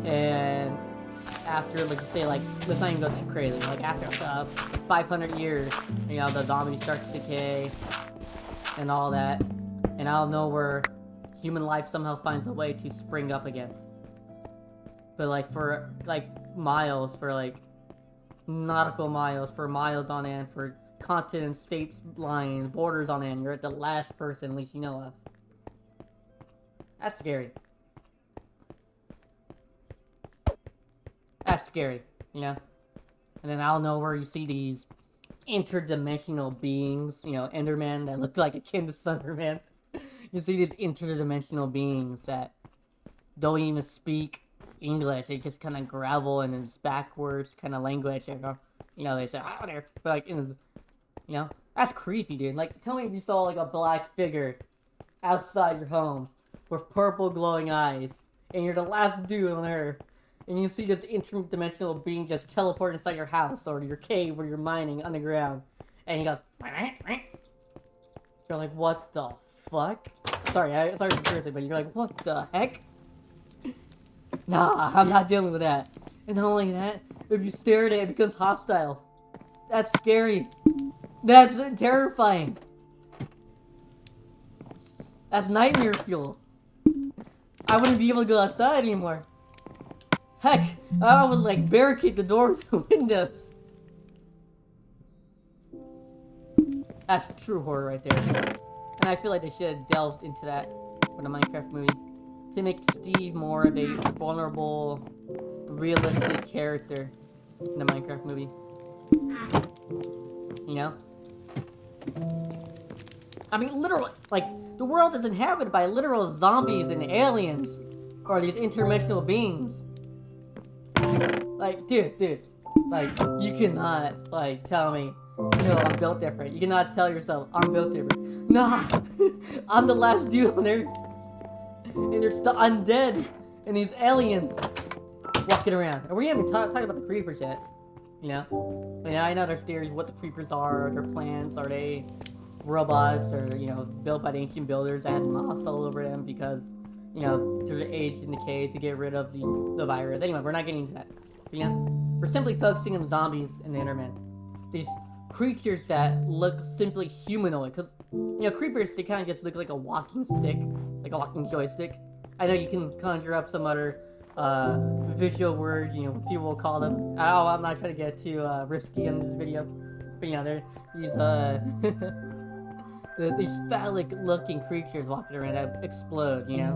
And after, like, say, like, let's not even go too crazy. Like, after 500 years, you know, the zombie starts to decay and all that. And out of nowhere, human life somehow finds a way to spring up again. But, like, for, like, miles, for, like, nautical miles, for miles on end, for continents, states, lines, borders on end, you're at the last person, at least you know of. That's scary. That's scary, you know? And then out of nowhere, you see these interdimensional beings, you know, Enderman that look like akin to Sunderman. You see these interdimensional beings that don't even speak English. They just kind of gravel and it's backwards kind of language. You know, they say, oh, there. But, like, you know, that's creepy, dude. Like, tell me if you saw, like, a black figure outside your home with purple glowing eyes, and you're the last dude on Earth, and you see this interdimensional being just teleport inside your house or your cave where you're mining underground, and he goes, you're like, what the fuck? Sorry for cursing, but you're like, what the heck? Nah, I'm not dealing with that. And not only that, if you stare at it, it becomes hostile. That's scary. That's terrifying. That's nightmare fuel. I wouldn't be able to go outside anymore. Heck, I would, like, barricade the doors and windows. That's true horror right there. And I feel like they should have delved into that with a Minecraft movie to make Steve more of a vulnerable, realistic character in the Minecraft movie. You know? I mean, literally, like, the world is inhabited by literal zombies and aliens, or these interdimensional beings. Like, dude, like, you cannot, like, tell me, no, I'm built different. You cannot tell yourself, I'm built different. Nah, I'm the last dude on Earth, and there's the undead, and these aliens walking around. And we haven't talked about the creepers yet, you know? I mean, I know there's theories what the creepers are, their plans, are they robots, or, you know, built by the ancient builders that had moss all over them because, you know, through the age and decay to get rid of the virus. Anyway, we're not getting into that. But, you know, we're simply focusing on zombies and the Enderman. These creatures that look simply humanoid, because, you know, creepers, they kind of just look like a walking stick, like a walking joystick. I know you can conjure up some other visual words, you know, people will call them. Oh, I'm not trying to get too risky in this video, but, you know, they're these these phallic-looking creatures walking around that explode, you know.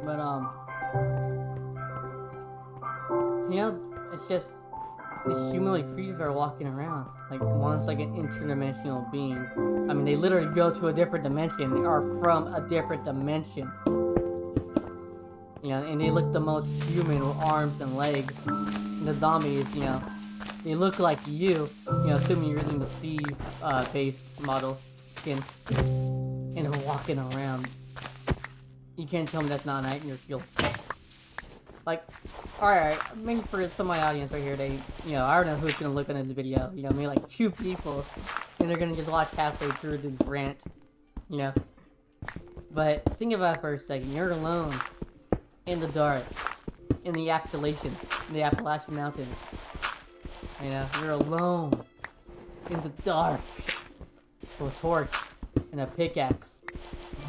But you know, it's just these humanoid creatures are walking around. Like, one's like an interdimensional being. I mean, they literally go to a different dimension. They are from a different dimension. You know, and they look the most human with arms and legs. And the zombies, you know, they look like you know, assuming you're using the Steve based model skin. And they're walking around. You can't tell me that's not a nightmare fuel. Like, alright, maybe for some of my audience right here, they, you know, I don't know who's gonna look on this video, you know, maybe like 2 people, and they're gonna just watch halfway through this rant, you know. But think about it for a second. You're alone in the dark, in the Appalachian Mountains. You know, you're alone in the dark with a torch and a pickaxe.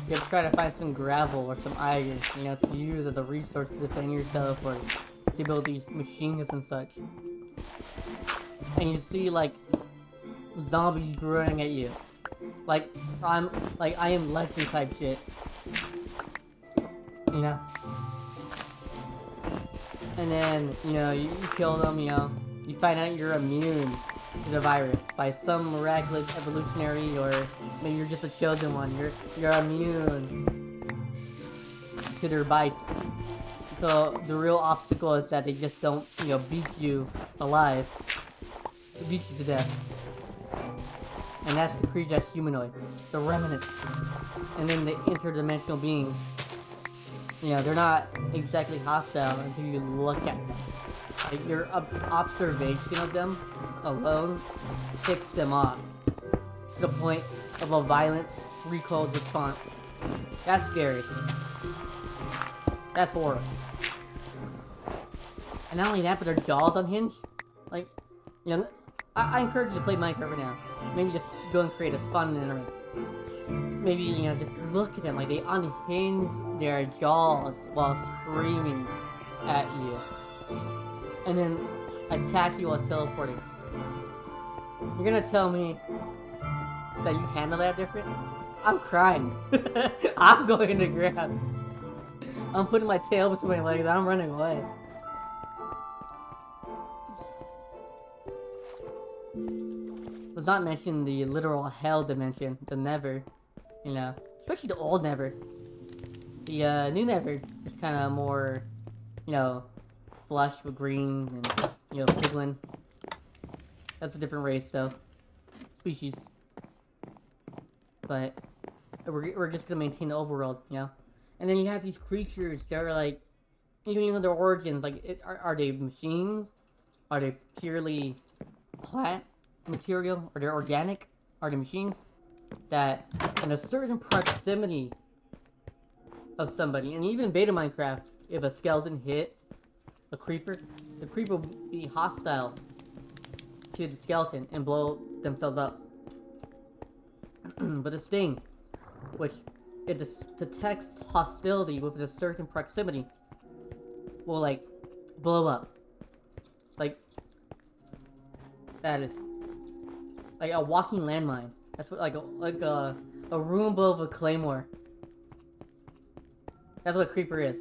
You're trying to find some gravel or some iron, you know, to use as a resource to defend yourself or to build these machines and such. And you see, like, zombies growing at you. I am legend type shit. You know? And then, you know, you kill them, you know, you find out you're immune to the virus by some miraculous evolutionary, or maybe you're just a chosen one. You're immune to their bites. So the real obstacle is that they just don't, you know, beat you alive. They beat you to death. And that's the creature that's humanoid. The remnant. And then the interdimensional beings. You know, they're not exactly hostile until you look at them. Like, your observation of them alone ticks them off to the point of a violent recoil response. That's scary. That's horror. And not only that, but their jaws unhinged. Like, you know, I encourage you to play Minecraft right now. Maybe just go and create a spawn in it. Maybe, you know, just look at them. Like, they unhinge their jaws while screaming at you. And then attack you while teleporting. You're gonna tell me that you handle that different? I'm crying. I'm going to ground. I'm putting my tail between my legs. I'm running away. Let's not mention the literal hell dimension, the Never. You know, especially the old Never. The new Never is kind of more, you know, flush with green and, you know, piglin. That's a different race, though. Species. But we're just gonna maintain the overworld, you know? And then you have these creatures that are like, you don't even know their origins. Like, are they machines? Are they purely plant material? Are they organic? Are they machines? That in a certain proximity of somebody, and even in beta Minecraft, if a skeleton hit a creeper, the creeper will be hostile to the skeleton and blow themselves up. But this thing, which it detects hostility within a certain proximity, will like blow up. Like, that is like a walking landmine. That's what, like a room above a claymore. That's what a creeper is.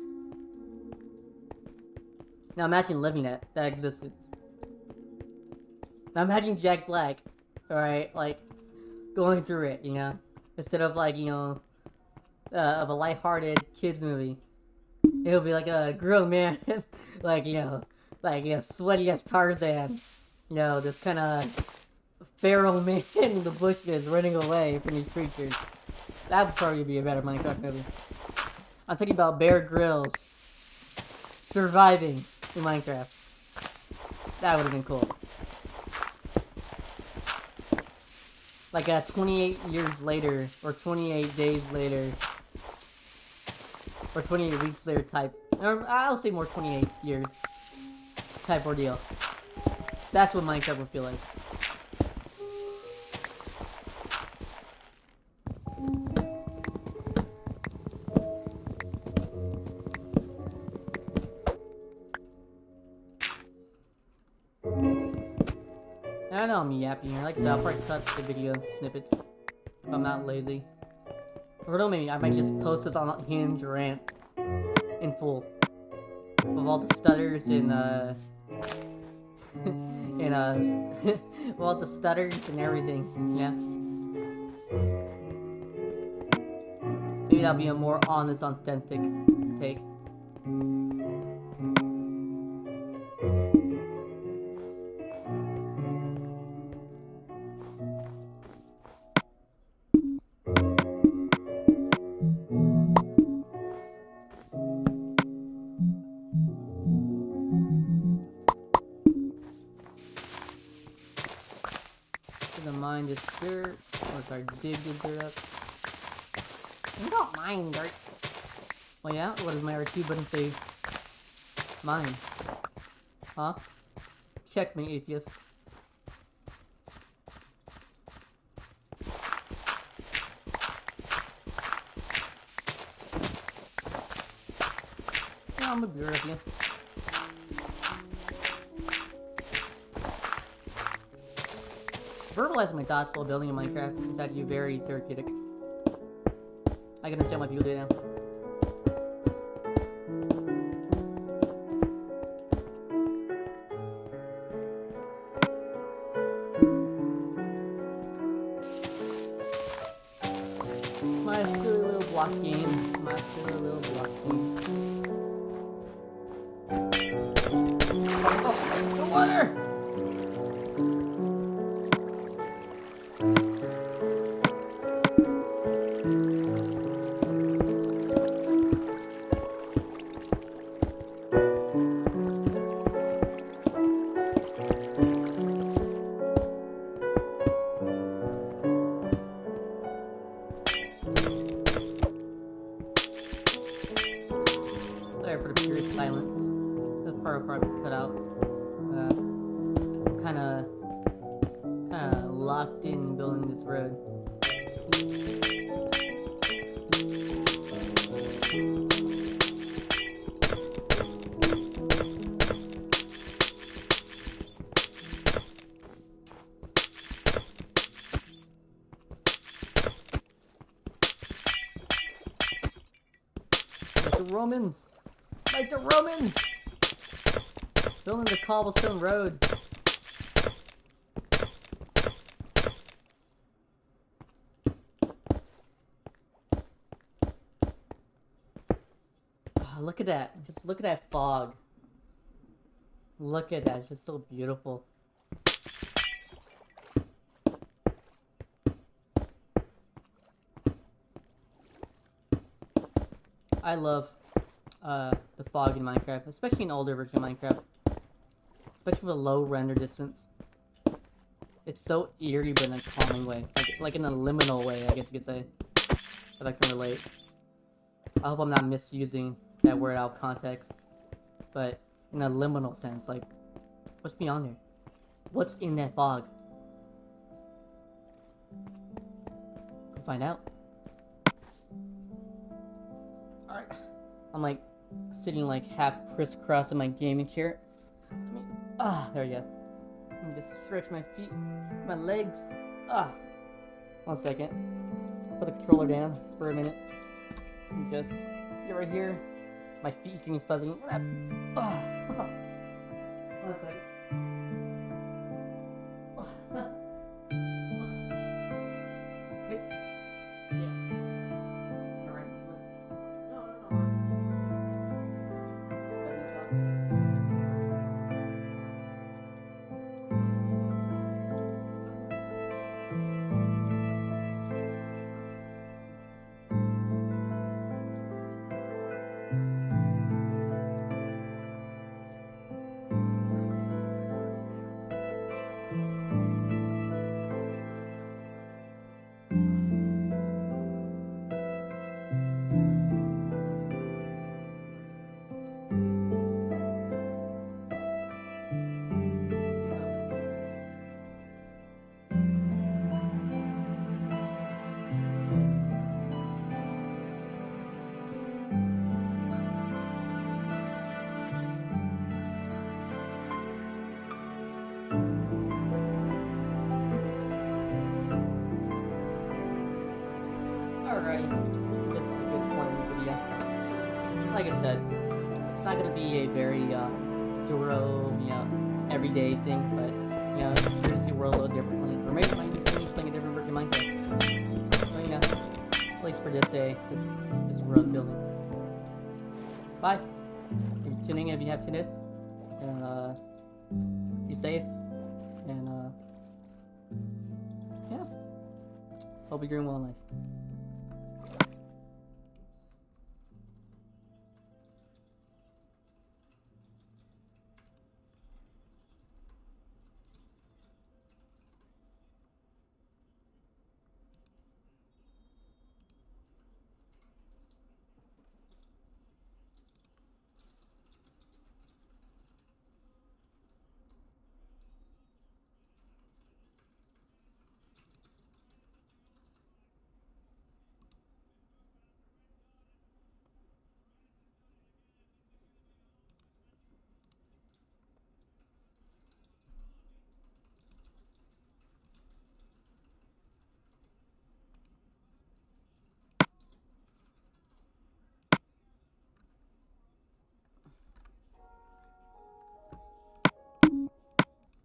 Now imagine living that existence. Now imagine Jack Black, alright, like, going through it, you know? Instead of, like, you know, of a lighthearted kids movie. It'll be like a grown man, like, you know, sweaty as Tarzan. You know, this kind of feral man in the bushes running away from these creatures. That would probably be a better Minecraft movie. I'm talking about Bear Grylls surviving in Minecraft. That would have been cool. Like 28 years later, or 28 days later, or 28 weeks later type. Or I'll say more 28 years type ordeal. That's what Minecraft would feel like. I don't know, I'm yapping here. Like I said, I'll probably cut the video snippets if I'm not lazy. Or no, maybe I might just post this on Hinge Rant in full. With all the stutters and with all the stutters and everything, yeah. Maybe that'll be a more honest, authentic take. Mine this dirt, or sorry, dig the dirt up. You don't mind dirt. Well, yeah, what does my R2 button say? Mine. Huh? Check me, atheist. Yeah, I'm gonna be right with you. Verbalizing my thoughts while building in Minecraft is actually very therapeutic. I can understand why people do it now. My silly little block game. My silly little block game. Oh, the water! locked in building this road. Like the Romans! Like the Romans! Building the cobblestone road. Oh, look at that. Just look at that fog. Look at that. It's just so beautiful. I love the fog in Minecraft, especially in older version of Minecraft. Especially with a low render distance. It's so eerie but in a calming way. Like in a liminal way, I guess you could say. That I can relate. I hope I'm not misusing that word out of context. But in a liminal sense, like, what's beyond there? What's in that fog? Go find out. Alright. I'm like sitting like half crisscross in my gaming chair. There we go. Let me just stretch my feet, my legs. 1 second. Put the controller down for a minute. And just get right here. My feet's getting fuzzy. 1 second. Alright, this is a good 20-minute video. Like I said, it's not gonna be a very thorough, everyday thing, but you're gonna see the world a little differently. Or maybe you might be seeing me playing a different version of Minecraft. But at least for this day, this road building. Bye. If you're tuning in, if you have tuned in, and be safe, and yeah, hope you're doing well in life.